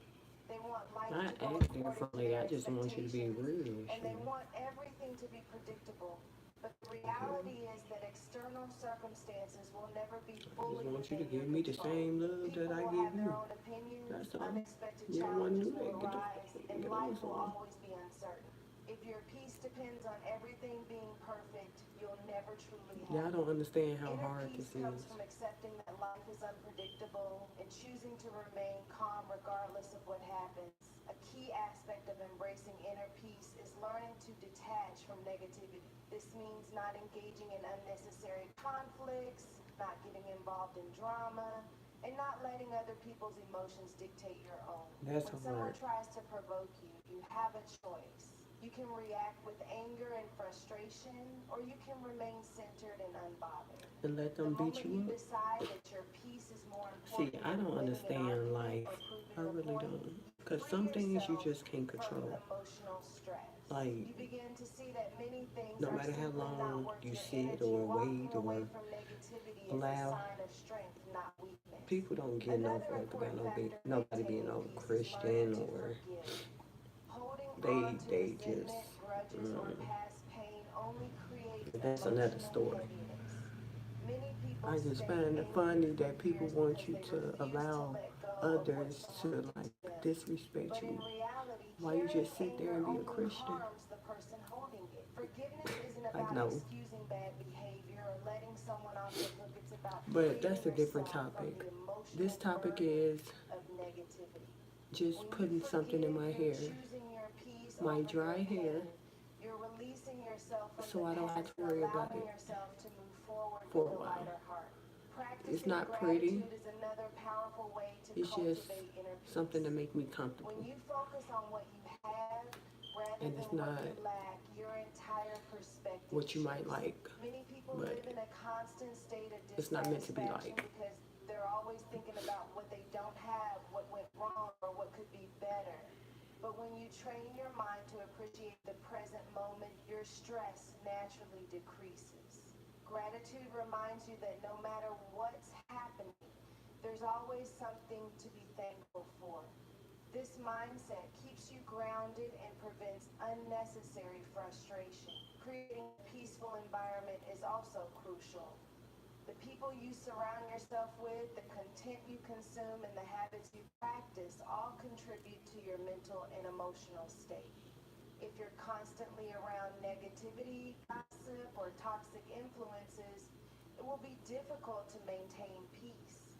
They want life I to go act according to differently. their I just want you to be expectations, real with and they you. want everything to be predictable. But the reality is that external circumstances will never be I just fully want you to within your give me the control. same love that People I will give have their you. own opinions, That's all. unexpected You don't want to challenges do will that. arise, and Get on life will somewhere. always be uncertain. If your peace depends on everything being perfect, you'll never truly Y'all have it. don't understand how Inner hard peace this comes is. from accepting that life is unpredictable and choosing to remain calm regardless of what happens. A key aspect of embracing inner peace is learning to detach from negativity. This means not engaging in unnecessary conflicts, not getting involved in drama, and not letting other people's emotions dictate your own. That's When someone hard. tries to provoke you, you have a choice. You can react with anger and frustration, or you can remain centered and unbothered. And let The them beat moment you you up. decide that your peace is more See, important I than don't winning an understand argument life. or proving I a really point, don't. you Because free some things you yourself just can't from control. emotional stress. Like, You begin to see that many things no are matter how simply not long worth you your sit energy. or Walking wait away or from negativity is a allow, sign of strength, not weakness. people don't get no Another fuck about important factor in nobody being maintaining no peace is learning Christian to or forgive. Holding on to they just, resentment, grudges, or past pain only creates that's another emotional story. heaviness. Many people I just stay find it angry funny for that people years want because you they to refuse to allow let go of what others someone to did like to them. disrespect But in you. reality, Why you carrying just sit there anger and be a only Christian? harms the person holding it. Forgiveness isn't Like, about no. excusing bad behavior or letting someone off the hook. It's about But freeing that's a different yourself from topic. the emotional This topic burden is of negativity. just When you putting something in forgive, my you're hair, choosing your peace my over your dry hair, pain. You're releasing yourself from so the I don't have past to and worry about allowing it yourself to move forward for with a a while. lighter heart. It's Practicing not pretty. gratitude is another powerful way to It's just cultivate inner something to peace. make me When comfortable. you focus on what you have rather And than it's what not you lack, your entire perspective what you might shifts. like, Many people but live in a constant state of it's not meant to be dissatisfaction like. because they're always thinking about what they don't have, what went wrong, or what could be better. But when you train your mind to appreciate the present moment, your stress naturally decreases. Gratitude reminds you that no matter what's happening, there's always something to be thankful for. This mindset keeps you grounded and prevents unnecessary frustration. Creating a peaceful environment is also crucial. The people you surround yourself with, the content you consume, and the habits you practice all contribute to your mental and emotional state. If you're constantly around negativity, gossip, or toxic influences, it will be difficult to maintain peace.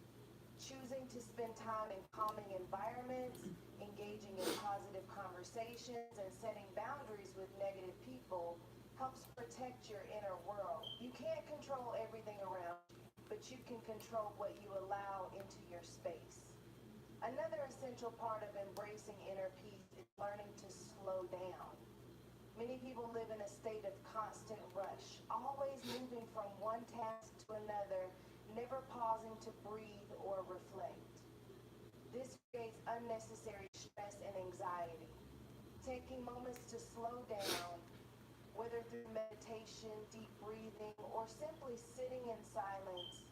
Choosing to spend time in calming environments, engaging in positive conversations, and setting boundaries with negative people helps protect your inner world. You can't control everything around you, but you can control what you allow into your space. Another essential part of embracing inner peace is learning to slow down. Many people live in a state of constant rush, always moving from one task to another, never pausing to breathe or reflect. This creates unnecessary stress and anxiety. Taking moments to slow down, whether through meditation, deep breathing, or simply sitting in silence,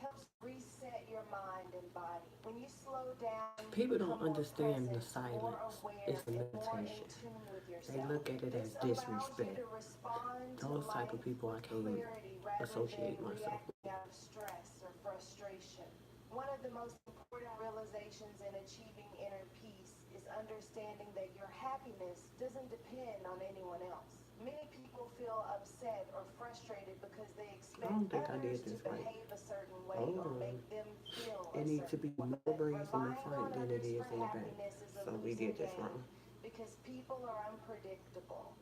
helps reset your mind and body. When you slow down, People don't become more understand the present, more silence. aware, It's a and more in meditation. tune with They yourself. look at it as This allows you disrespect. to respond to Those type of life people I with can't clarity rather associate than myself with. reacting out of stress or frustration. One of the most important realizations in achieving inner peace is understanding that your happiness doesn't depend on anyone else. Many people feel upset or frustrated because they expect I don't think I others did to this right. behave a certain way Oh, or make them feel a it needs to certain be way. more breeze in the Relying front on than it others is for in the back. happiness is a So we losing did this game wrong. because people are unpredictable.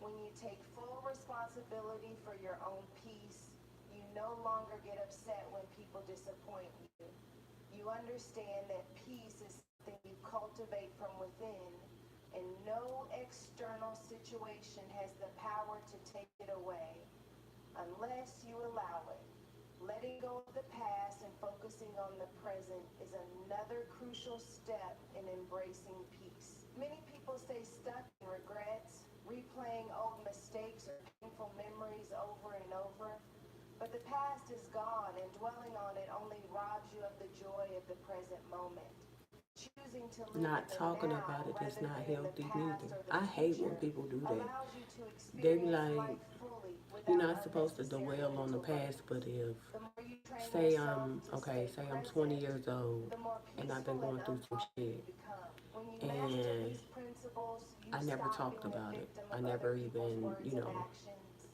When you take full responsibility for your own peace, you no longer get upset when people disappoint you. You understand that peace is something you cultivate from within, and no external situation has the power to take it away unless you allow it. Letting go of the past and focusing on the present is another crucial step in embracing peace. Many people stay stuck in regrets, replaying old mistakes or painful memories over and over. But the past is gone, and dwelling on it only robs you of the joy of the present moment. Choosing to live Not in the talking now about it is rather not than in the healthy past neither. or the I hate when future people do that. allows you to They be experience like, life fully you're without not supposed to unnecessary dwell on the mental past, but burdens. if, The more you train say yourself to okay, stay say I'm 20 present, years old the more and I've been peaceful and going through some unbothered you shit become. When you master and these principles, you I never stop talked being a about it. victim I of never other people's even, words and actions.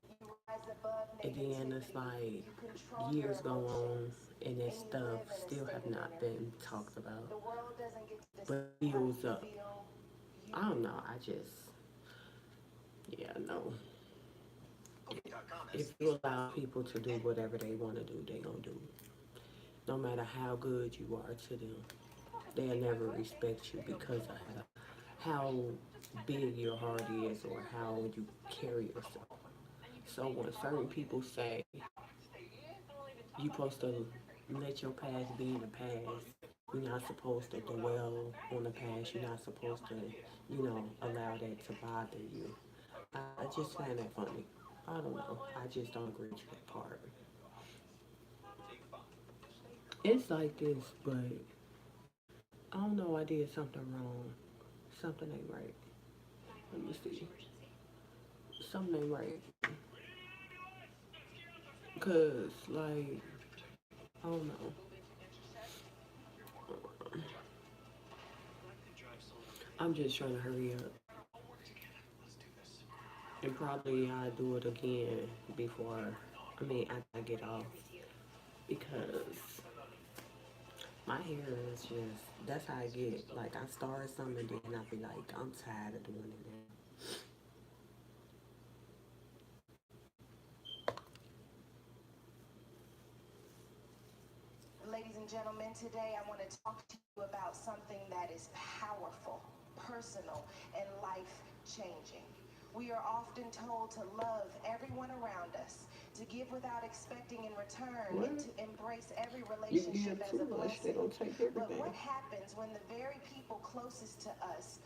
You rise above and then it's negativity. like You control your years go on emotions. and And that you stuff live in a still state have of not inner been peace. talked about. The world doesn't get to But decide it how heals you up. feel. You I don't do. know, I just, yeah, no. If you allow people to do whatever they want to do, they gonna do it. No matter how good you are to them, they'll never respect you because of how big your heart is or how you carry yourself. So when certain people say you're supposed to let your past be in the past, you're not supposed to dwell on the past, you're not supposed to, allow that to bother you. I just find that funny. I don't know. I just don't agree to that part. It's like this, but I don't know. I did something wrong. Something ain't right. Let me see. Something ain't right. Cause like I don't know. I'm just trying to hurry up, and probably I'll do it again before. After I get off because my hair is just. That's how I get. Like I start something, and then I be like, I'm tired of doing it now. Ladies and gentlemen, today I want to talk to you about something that is powerful, personal, and life-changing. We are often told to love everyone around us, to give without expecting in return, What? and to embrace every You relationship give as too a much, they blessing. don't take But everything. what happens when the very people closest to us,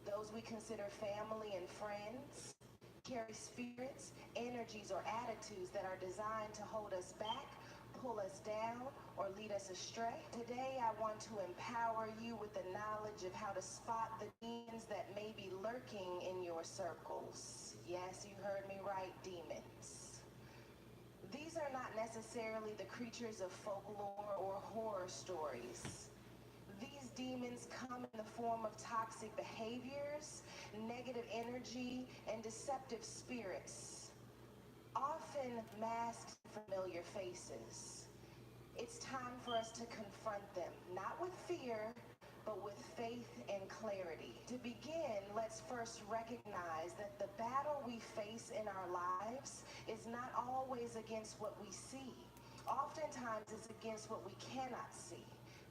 those we consider family and friends, carry spirits, energies, or attitudes that are designed to hold us back, pull us down, or lead us astray? Today, I want to empower you with the knowledge of how to spot the demons that may be lurking in your circles. Yes, you heard me right, demons. These These are not necessarily the creatures of folklore or horror stories. These demons come in the form of toxic behaviors, negative energy, and deceptive spirits, often masked in familiar faces. It's time for us to confront them, not with fear, but with faith and clarity. To begin, let's first recognize that the battle we face in our lives is not always against what we see. Oftentimes, it's against what we cannot see.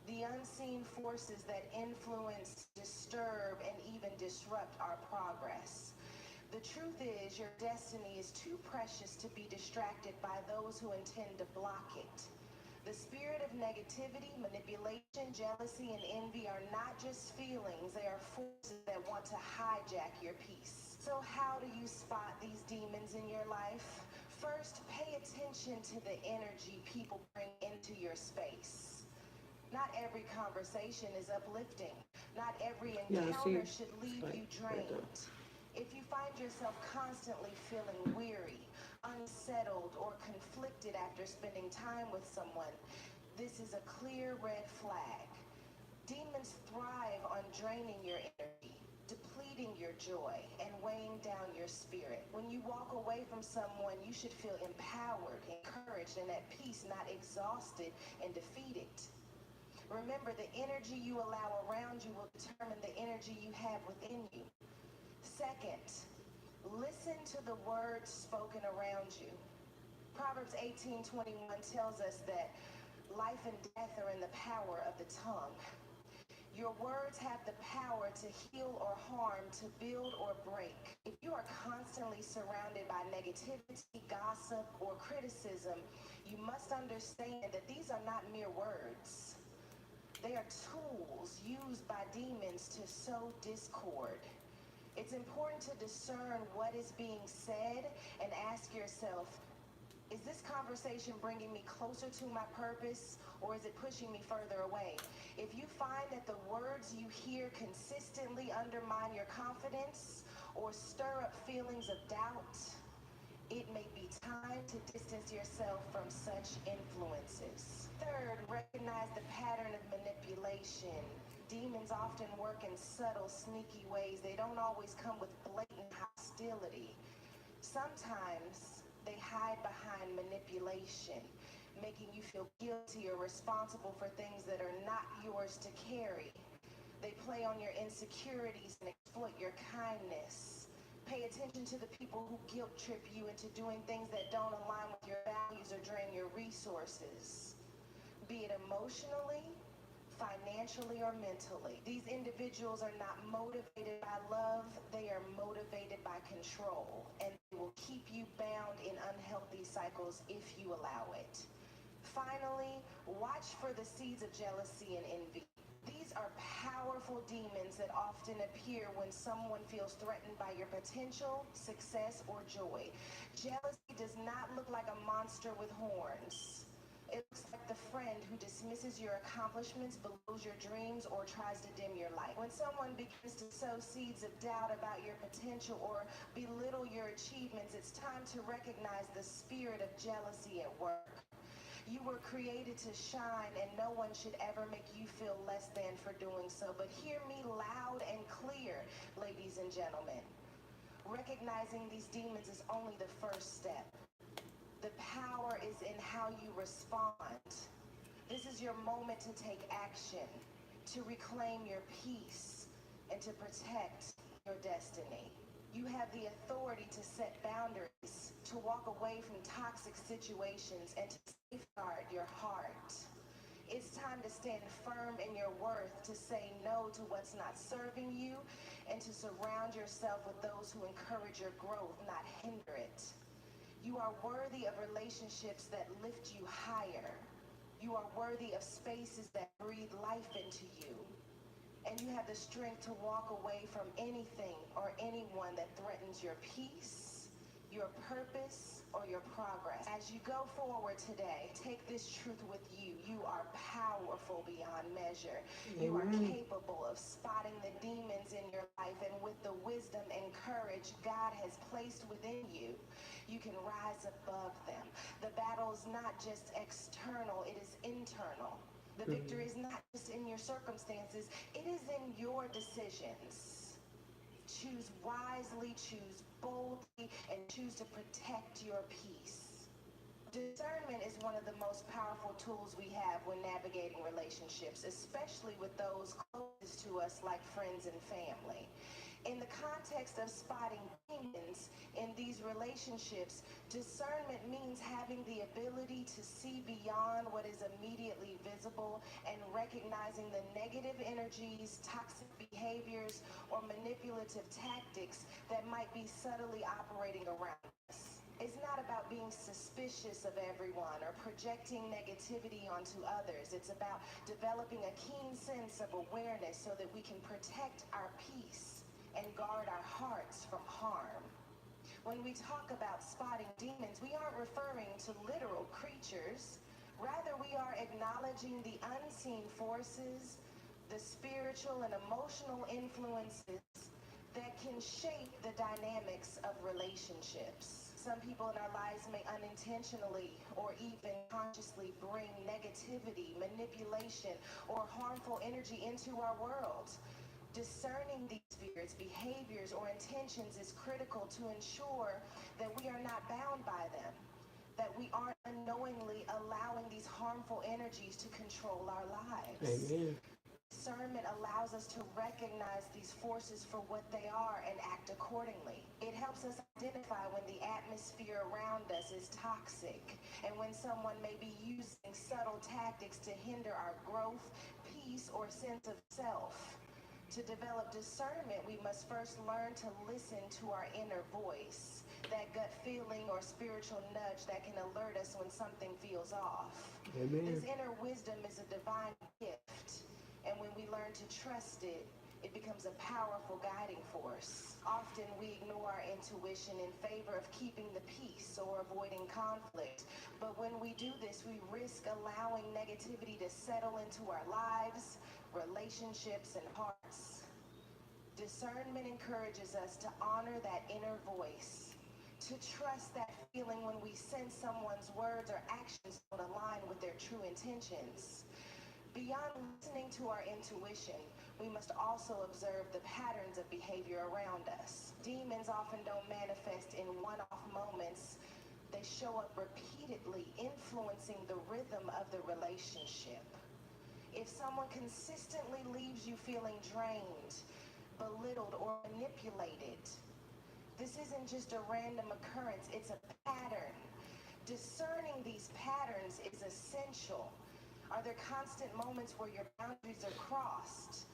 The unseen forces that influence, disturb, and even disrupt our progress. The truth is, your destiny is too precious to be distracted by those who intend to block it. The spirit of negativity, manipulation, jealousy, and envy are not just feelings, they are forces that want to hijack your peace. So how do you spot these demons in your life? First, pay attention to the energy people bring into your space. Not every conversation is uplifting. Not every encounter should leave you drained. If you find yourself constantly feeling weary, unsettled, or conflicted after spending time with someone, this is a clear red flag. Demons thrive on draining your energy, depleting your joy, and weighing down your spirit. When you walk away from someone, you should feel empowered, encouraged, and at peace, not exhausted and defeated. Remember, the energy you allow around you will determine the energy you have within you. Second, listen to the words spoken around you. Proverbs 18:21 tells us that life and death are in the power of the tongue. Your words have the power to heal or harm, to build or break. If you are constantly surrounded by negativity, gossip, or criticism, you must understand that these are not mere words. They are tools used by demons to sow discord. It's important to discern what is being said and ask yourself, is this conversation bringing me closer to my purpose, or is it pushing me further away? If you find that the words you hear consistently undermine your confidence or stir up feelings of doubt, it may be time to distance yourself from such influences. Third, recognize the pattern of manipulation. Demons often work in subtle, sneaky ways. They don't always come with blatant hostility. Sometimes they hide behind manipulation, making you feel guilty or responsible for things that are not yours to carry. They play on your insecurities and exploit your kindness. Pay attention to the people who guilt trip you into doing things that don't align with your values or drain your resources, be it emotionally, financially, or mentally. These individuals are not motivated by love, they are motivated by control, and they will keep you bound in unhealthy cycles if you allow it. Finally, watch for the seeds of jealousy and envy. These are powerful demons that often appear when someone feels threatened by your potential, success, or joy. Jealousy does not look like a monster with horns. It looks like the friend who dismisses your accomplishments, belittles your dreams, or tries to dim your light. When someone begins to sow seeds of doubt about your potential or belittle your achievements, it's time to recognize the spirit of jealousy at work. You were created to shine, and no one should ever make you feel less than for doing so. But hear me loud and clear, ladies and gentlemen. Recognizing these demons is only the first step. The power is in how you respond. This is your moment to take action, to reclaim your peace, and to protect your destiny. You have the authority to set boundaries, to walk away from toxic situations, and to safeguard your heart. It's time to stand firm in your worth, to say no to what's not serving you, and to surround yourself with those who encourage your growth, not hinder it. You are worthy of relationships that lift you higher. You are worthy of spaces that breathe life into you. And you have the strength to walk away from anything or anyone that threatens your peace, your purpose, or your progress. As you go forward today, take this truth with you. You are powerful beyond measure. You are capable of spotting the demons in your life, and with the wisdom and courage God has placed within you, you can rise above them. The battle is not just external, it is internal. The victory is not just in your circumstances, it is in your decisions. Choose wisely, choose boldly, and choose to protect your peace. Discernment is one of the most powerful tools we have when navigating relationships, especially with those closest to us like friends and family. In the context of spotting demons in these relationships, discernment means having the ability to see beyond what is immediately visible and recognizing the negative energies, toxic behaviors, or manipulative tactics that might be subtly operating around us. It's not about being suspicious of everyone or projecting negativity onto others. It's about developing a keen sense of awareness so that we can protect our peace and guard our hearts from harm. When we talk about spotting demons, we aren't referring to literal creatures. Rather, we are acknowledging the unseen forces, the spiritual and emotional influences that can shape the dynamics of relationships. Some people in our lives may unintentionally or even consciously bring negativity, manipulation, or harmful energy into our world. Discerning these spirits, behaviors, or intentions is critical to ensure that we are not bound by them, that we aren't unknowingly allowing these harmful energies to control our lives. Amen. Discernment allows us to recognize these forces for what they are and act accordingly. It helps us identify when the atmosphere around us is toxic and when someone may be using subtle tactics to hinder our growth, peace, or sense of self. To develop discernment, we must first learn to listen to our inner voice, that gut feeling or spiritual nudge that can alert us when something feels off. Amen. This inner wisdom is a divine gift, and when we learn to trust it, it becomes a powerful guiding force. Often we ignore our intuition in favor of keeping the peace or avoiding conflict. But when we do this, we risk allowing negativity to settle into our lives, relationships, and hearts. Discernment encourages us to honor that inner voice, to trust that feeling when we sense someone's words or actions don't align with their true intentions. Beyond listening to our intuition, we must also observe the patterns of behavior around us. Demons often don't manifest in one-off moments. They show up repeatedly, influencing the rhythm of the relationship. If someone consistently leaves you feeling drained, belittled, or manipulated, this isn't just a random occurrence, it's a pattern. Discerning these patterns is essential. Are there constant moments where your boundaries are crossed?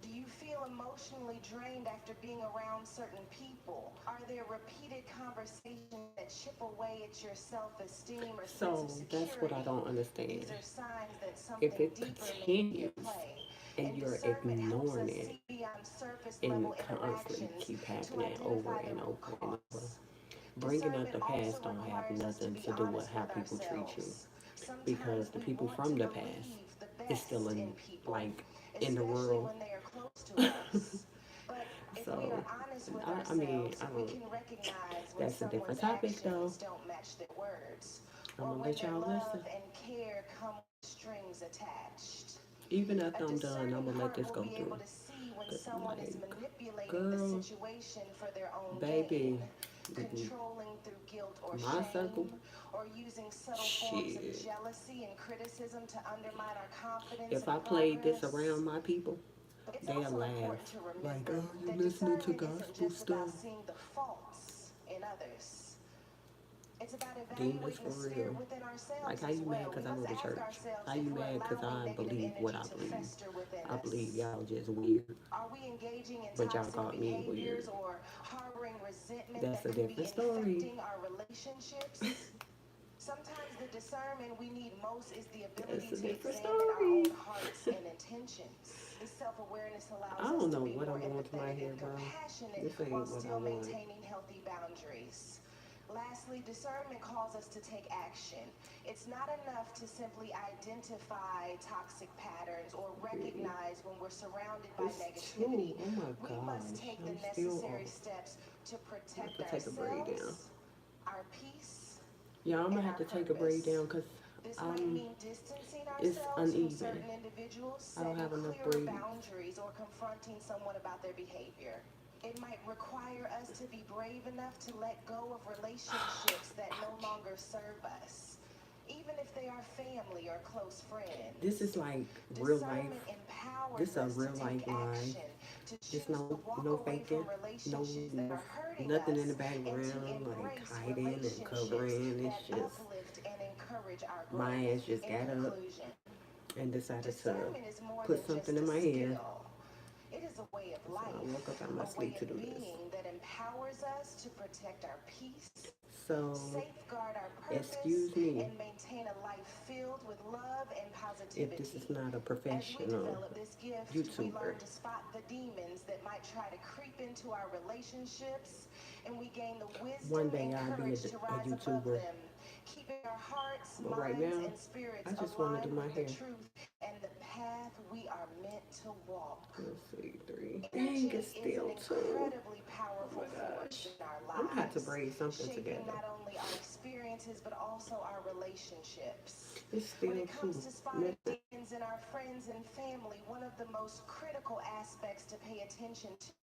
Do you feel emotionally drained after being around certain people? Are there repeated conversations that chip away at your self-esteem or sense of So security? that's what I don't understand. These are signs that If something it deeper may be continues at play. and you're Discernment helps us ignoring it see beyond surface and level the conflict interactions keep to happening over identify the and root over and over, cause. bringing up Discernment the also past don't have requires us to nothing be to do with honest how with people treat you, ourselves. because Sometimes the we people want to from the past believe the is best still in in, people, like, in the especially world. when they are close to us. But if we are So honest with I mean, ourselves, I we don't. can recognize when That's a someone's different topic, though. actions don't match their words, I'm or gonna when let their y'all love listen. and care come with strings attached. Even after A I'm done, I'm discerning gonna let heart this will go be able through. to see when Cause I'm someone is like, manipulating the girl, situation for their own baby, gain, controlling through guilt or my circle, shame, or using subtle forms of shit. jealousy and criticism to undermine our confidence If and I played this progress. around my people, But it's they'll also laugh. important to Like, remember oh, you that listening to discernment isn't gospel just about stuff? seeing the faults in others. It's about Demons evaluating for the spirit real. within Like, ourselves how as you mad well. We because I must go to ask church? ourselves How if you we're mad because allowing I negative believe what energy I to believe? fester within I believe us. y'all just weird. Are we engaging in But y'all toxic called me weird. behaviors or harboring resentment That's that a could be different story. infecting our relationships? Sometimes the discernment we need most is the That's ability a to different examine our story. own hearts and intentions. This self-awareness I allows us don't to know be what more I'm doing to my empathetic hair, and bro. compassionate This ain't while what I still want. maintaining healthy boundaries. Lastly, discernment calls us to take action. It's not enough to simply identify toxic patterns or recognize when we're surrounded by It's negativity. 2. Oh my We must gosh. take the I'm still necessary off. steps to I have protect to take a braid down. ourselves, our Yeah, I'm gonna and have our to take a break purpose. down because This might um, mean distancing it's ourselves from uneven. certain individuals, I don't setting have enough clearer breaks. boundaries, or confronting someone about their behavior. It might require us to be brave enough to let go of relationships that no longer serve us, even if they are family or close This friends. is like real life. Discernment empowers This a us to real take life life. action, to Just choose to walk no away from faking, relationships that are hurting nothing in the us, and to background like embrace hiding and relationships covering. It's that just uplift and encourage our my growth. ass just In got up conclusion, and decided to discernment is more put than just something in a my hair. skill. It is a way of So I life, woke up out of my a way sleep to of do this. being that empowers us to protect our peace, So safeguard our purpose, excuse me and maintain a life filled with love and if this positivity. is not a As we professional develop this gift, we YouTuber. learn to spot the demons that might try to creep into our relationships, and we gain the One wisdom day and I'll be courage to a rise above YouTuber, them, keeping our hearts, but right minds, now and spirits I just want to aligned do my with the hair. truth and the path we are meant to walk. Let's see, 3. Dang, Energy it's is an still 2. incredibly Oh powerful my force gosh. in our I'm gonna have to lives, braid something shaping together. not only our experiences but also our relationships. It's When still it comes 2. to spotting demons in our friends and family, one of the most critical aspects to pay attention to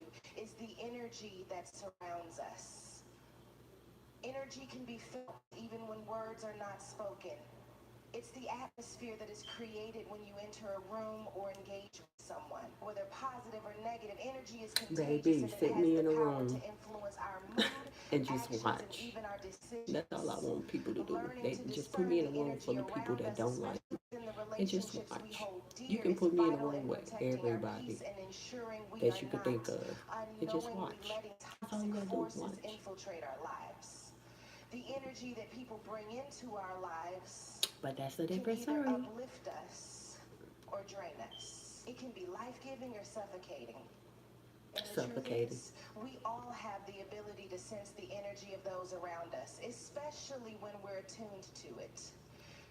is the energy that surrounds us. Energy can be felt even when words are not spoken. It's the atmosphere that is created when you enter a room or engage with someone. Whether positive or negative, energy is contagious, Baby, and it sit has me the in a power to room influence our mood, and just actions, and watch. even our That's all I decisions. want people to do. Learning They to just put me discern in a the room energy full of people around that us, don't like especially me in the and just relationships we watch. hold You dear, can is put me in a vital in room with protecting our everybody peace and ensuring we that are you could not think of and just unknowingly watch. letting That's all toxic you gotta do is forces watch. infiltrate our lives. The energy that people bring into our lives But that's a can different either story. uplift us or drain us. It can be life-giving or suffocating. And the truth Suffocating. is, we all have the ability to sense the energy of those around us, especially when we're attuned to it.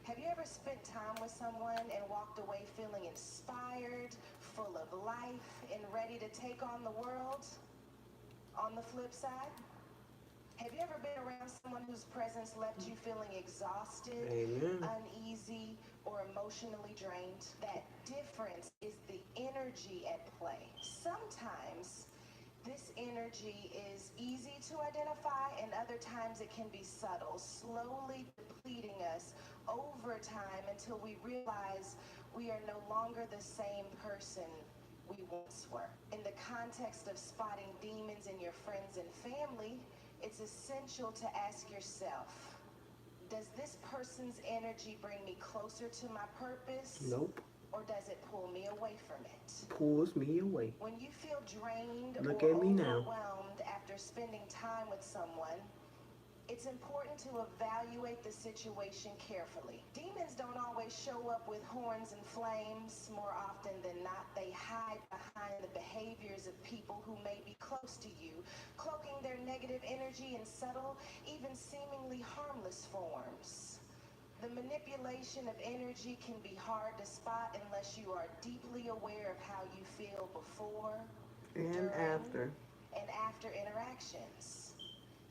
Have you ever spent time with someone and walked away feeling inspired, full of life, and ready to take on the world? On the flip side, have you ever been around someone whose presence left you feeling exhausted, Amen. uneasy, or emotionally drained? That difference is the energy at play. Sometimes this energy is easy to identify, and other times it can be subtle, slowly depleting us over time until we realize we are no longer the same person we once were. In the context of spotting demons in your friends and family, it's essential to ask yourself, does this person's energy bring me closer to my purpose? Nope. Or does it pull me away from it? Pulls me away. When you feel drained Look or at me now. overwhelmed after spending time with someone, it's important to evaluate the situation carefully. Demons don't always show up with horns and flames. More often than not, they hide behind the behaviors of people who may be close to you, cloaking their negative energy in subtle, even seemingly harmless forms. The manipulation of energy can be hard to spot unless you are deeply aware of how you feel before, And during, after. and after interactions.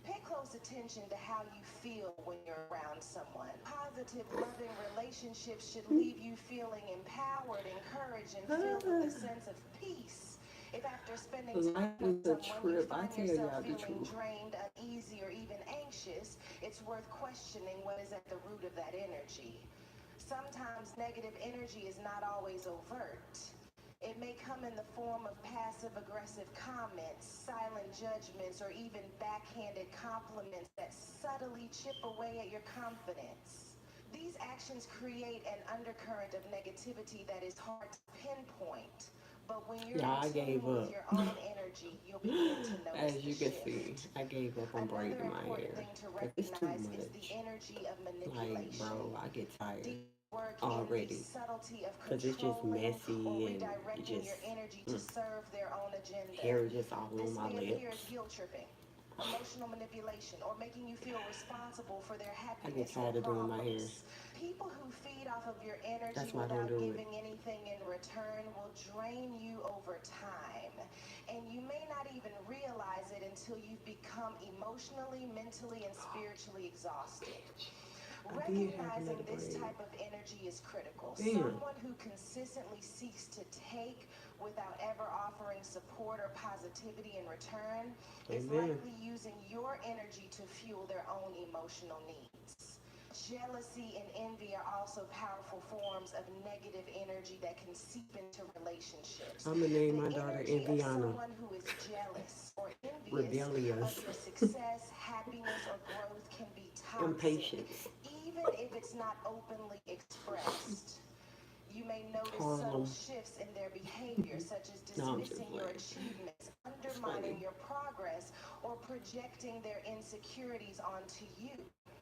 Pay close attention to how you feel when you're around someone. Positive, loving relationships should leave you feeling empowered, encouraged, and filled with a sense of peace. If after spending time Life with is a someone you trip. I find tell yourself y'all the feeling truth. drained, uneasy, or even anxious, it's worth questioning what is at the root of that energy. Sometimes negative energy is not always overt. It may come in the form of passive-aggressive comments, silent judgments, or even backhanded compliments that subtly chip away at your confidence. These actions create an undercurrent of negativity that is hard to pinpoint. But when you're Yeah, I in tune gave with up. your own energy, you'll begin to notice As the you can see, shift. I gave up on Another braiding my important hair. thing to Cause it's too recognize is the much. energy of Like, manipulation. bro, I get tired Deep work in the already. subtlety of Cause it's just controlling or messy and it redirecting just your energy to serve their own agenda. hair is just all This on my may appear as lips. guilt tripping, emotional manipulation, or making you feel responsible for their I get happiness or tired of doing my hair. problems. People who feed off of your energy That's why I don't without do it. giving anything in return will drain you over time. And you may not even realize it until you've become emotionally, mentally, and spiritually exhausted. I did have Recognizing another this braid. type of energy is critical. Damn. Someone who consistently seeks to take without ever offering support or positivity in return is Amen. likely using your energy to fuel their own emotional needs. Jealousy and envy are also powerful forms of negative energy that can seep into relationships. I'm gonna name my The daughter energy of Enviana. someone who is jealous or envious Rebellious. of your success, happiness, or growth can be toxic, Impatience. even if it's not openly expressed. You may notice Harlem. subtle shifts in their behavior, such as No, I'm just dismissing your playing. achievements, funny. undermining your progress, or projecting their insecurities onto you.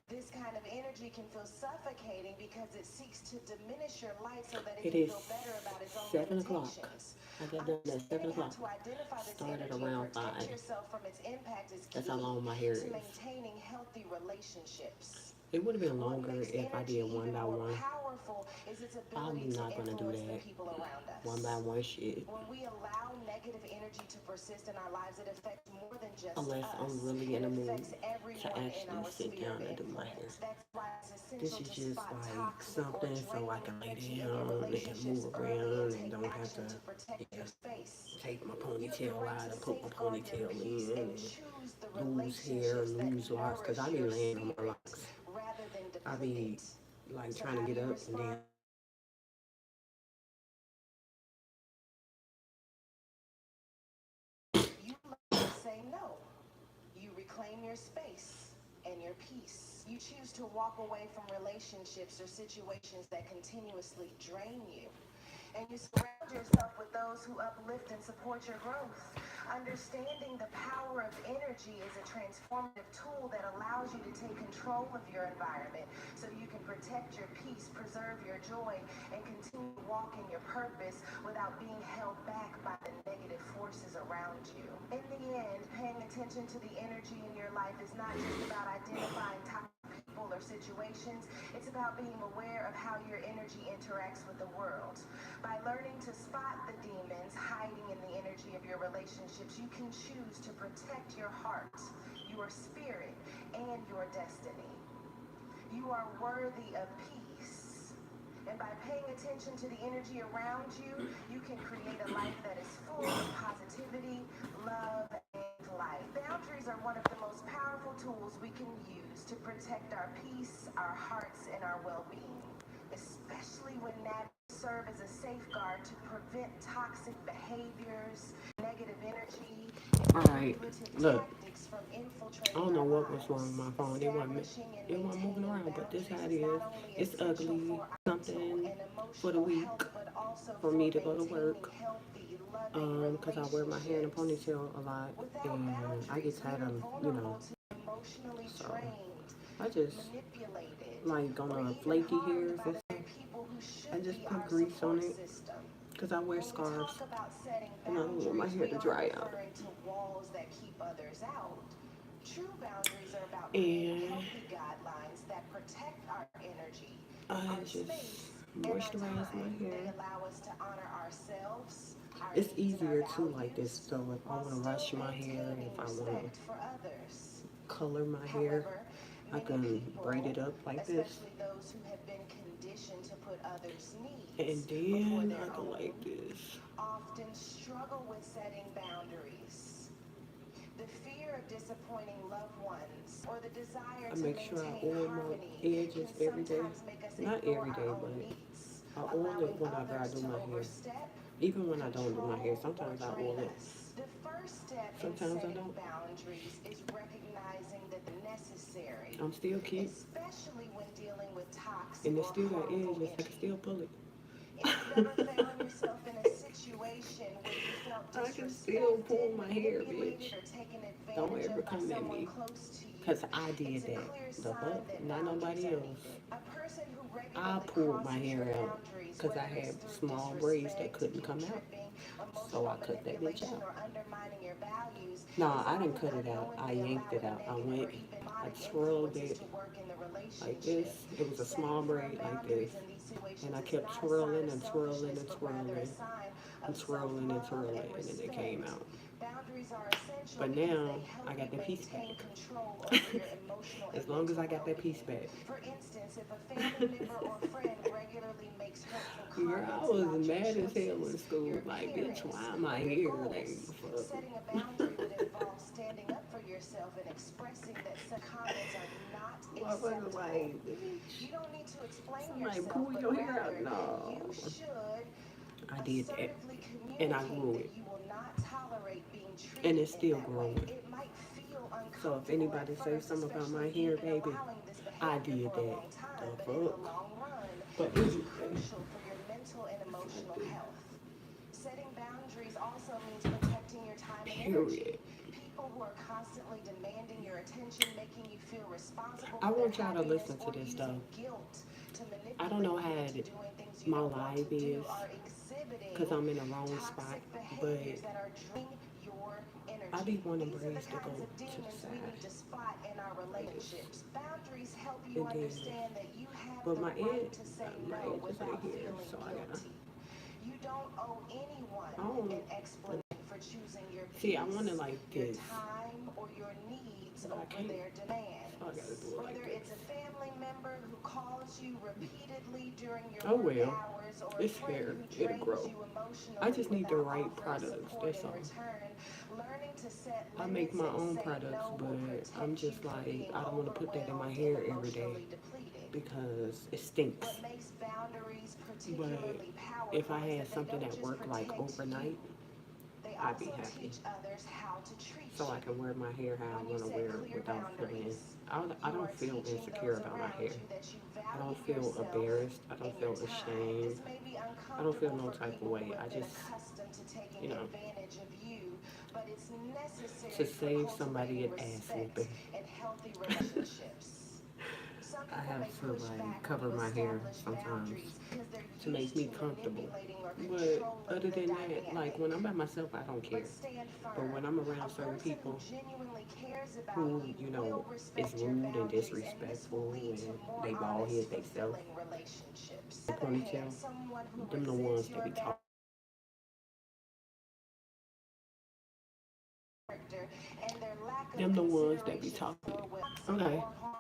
This kind of energy can feel suffocating because it seeks to diminish your light so that it It can is feel better about its own 7 o'clock. limitations. I got done at 7 Understanding how o'clock. to identify this Started energy and around protect 5. yourself from its impact is That's key how long my hair to is. maintaining healthy relationships. It would have been What longer makes if I energy did one even by more one. powerful is its I'm ability to not gonna do influence the that. people around us. One by one shit. When we allow negative energy to persist in our lives, it affects more than just Unless us. I'm really in It the mood affects to everyone in actually our sit sphere down of and do my hair. influence. That's why it's This essential is to just spot like toxic or something so I draining can lay energy in your down and relationships move early and around and take don't have action to to protect yeah, your space. take my You have the ponytail right out to and put my safeguard your ponytail peace in and and choose the lose hair, relationships that lose locks, because I nourish be your laying on my spirit locks. rather than I deplete be it. like So trying how to do get you up and respond? then You learn to say no. You reclaim your space and your peace. You choose to walk away from relationships or situations that continuously drain you. And you surround yourself with those who uplift and support your growth. Understanding the power of energy is a transformative tool that allows you to take control of your environment so you can protect your peace, preserve your joy, and continue to walk in your purpose without being held back by the negative forces around you. In the end, paying attention to the energy in your life is not just about identifying toxic people or situations, it's about being aware of how your energy interacts with the world. By learning to spot the demons hiding in the energy of your relationships, you can choose to protect your heart, your spirit, and your destiny. You are worthy of peace. And by paying attention to the energy around you, you can create a life that is full of positivity, love, and light. Boundaries are one of the most powerful tools we can use to protect our peace, our hearts, and our well-being, especially when serve as a safeguard to prevent toxic behaviors, negative energy, and alright, manipulative look, tactics from I infiltrating don't know our what was wrong lives. with my phone. Establishing and It wasn't moving maintaining around, but this how it boundaries is is. not only It's essential ugly. for our mental Something and for the emotional week health, but also for for me to go to maintaining work. healthy, loving Cause I wear my hair in a relationships. ponytail a lot Without and I boundaries, get we tired are of, vulnerable to emotionally so drained, I just manipulated, like on or the even flaky harmed hairs by and the stuff. very people who I should just be put our grease on support it system. because I wear When we scarves talk about setting and I don't want my boundaries, hair we to aren't dry out. referring to walls that keep others out. True boundaries are about creating And healthy guidelines that protect our energy, I our just space, and our moisturize my time. They hair. allow us to honor ourselves, our It's needs, and our easier too like this. values, So if I while want to still rush my hair, maintaining if I want respect to for others. color my hair, However, I many can people, braid it up like this. especially those who have been conditioned to put others' needs And before then their I go own, like this. often struggle with setting boundaries. The fear of disappointing loved ones or the desire I to make sure I maintain oil my harmony edges can every day. sometimes make us Not ignore every our day, own but needs, I oil it allowing whenever I others do to my hair. overstep, Even when I don't do my hair, control, or sometimes I drain oil it. us. The first step in Sometimes I setting don't. boundaries is recognizing that they're necessary, I'm still cute. especially when dealing with toxic And it or still got harmful edges. I can energy. still pull it. If you've ever found yourself in a situation where you felt I can still pull disrespected, my hair, manipulated, bitch. or taken Don't advantage ever of by come at someone me. close to you, Because I did it's a that. clear The sign fuck? that Not boundaries nobody are else. needed. A person who I regularly pulled my crosses your hair out boundaries, because I whether had it's through small braids that disrespect, couldn't come out. guilt-tripping, So emotional I cut that bitch manipulation, out. or undermining your values, Nah, is I didn't often cut it out. I unknowingly yanked it allowing out. I negative went, or even I demonic twirled influences it to work in the like this. relationship. It was a small Setting firm braid like this. boundaries in these situations And I is kept not a sign twirling of and twirling selfishness, and but rather a twirling sign and of twirling and self-love twirling. and And then it came respect. out. Boundaries are essential But because now they help I got you the peace maintain back. control over your emotional As and long as mental I got that peace well-being. back. For instance, if a family member or friend regularly makes hurtful Girl, I comments was about your mad as hell in choices, school. your Like, bitch, why appearance, am I or your here? Like, goals, fuck. setting a boundary would involve standing up for yourself and expressing that such comments are not Motherfucker, acceptable. like, bitch. You don't need to explain Somebody yourself, pull but your hair rather out. No. you should I did that. assertively And I communicate grew that it. you will not tolerate being treated And it's in still that way. growing. It might feel So if uncomfortable anybody at says first, something about my especially hair, you've been baby, allowing this I behavior did for a that. long time, The but in the fuck? long run, But it's anyway. crucial for your mental and emotional health. Setting boundaries also means protecting your time and energy. Period. People who are constantly demanding your attention, making you feel responsible I for their want y'all to happiness, listen to or this using though. guilt to I don't know manipulate how you into doing things you my don't want life to do is are exhibiting because I'm in the wrong spot. toxic But behaviors that are draining your energy. I be wanting These are the Breeze to go kinds of to the demons we need side. to spot in our Like this. relationships. Boundaries help you And then, understand that you have but the my right edge, to say my no edge is right without here. feeling So I gotta, guilty. You don't owe anyone I don't, an explanation for choosing your see, I want it peace, like your this. time, or your needs But I over can't. their demands. So I gotta do it like Whether this. it's a family member who calls you repeatedly during your Oh work well. hours, or a It's friend fair. who It'll drains grow. you emotionally I just need the without right offering products. support That's in all. return, learning to set I make limits my and own say products, no will but I'm protect you just from like, being I don't want to put that in my overwhelmed hair and every day emotionally depleted. because it stinks. What makes boundaries But particularly powerful if I is had that they something don't that just worked like protect overnight, you. They I'd be also happy. teach others how to treat So you. I can wear my hair how I When you want to set wear it clear without feeling. boundaries, I you don't are feel teaching insecure those about my around hair. you that you I value don't feel yourself embarrassed. I and don't your feel time. ashamed. This may be I don't feel uncomfortable no for type of people way. who I have been just, accustomed to taking you know, advantage of you, but it's to necessary for save somebody cultivating an ass respect whooping, and healthy relationships. Some I people have may to push like back when cover you my hair establish sometimes boundaries because they're to make used me to comfortable. manipulating or But controlling other the than that, like dynamic. when I'm by myself, I don't care. But stand But firm. when I'm A around certain person who people genuinely cares about who, you you will know, is respect your rude and boundaries, and this will disrespectful lead to and more they bald honest, head they self, fulfilling relationships. the On the other hand, ponytail, someone who them the resents ones that your be talking. character and their lack of Them the ones that be consideration talking. for well Okay. or harm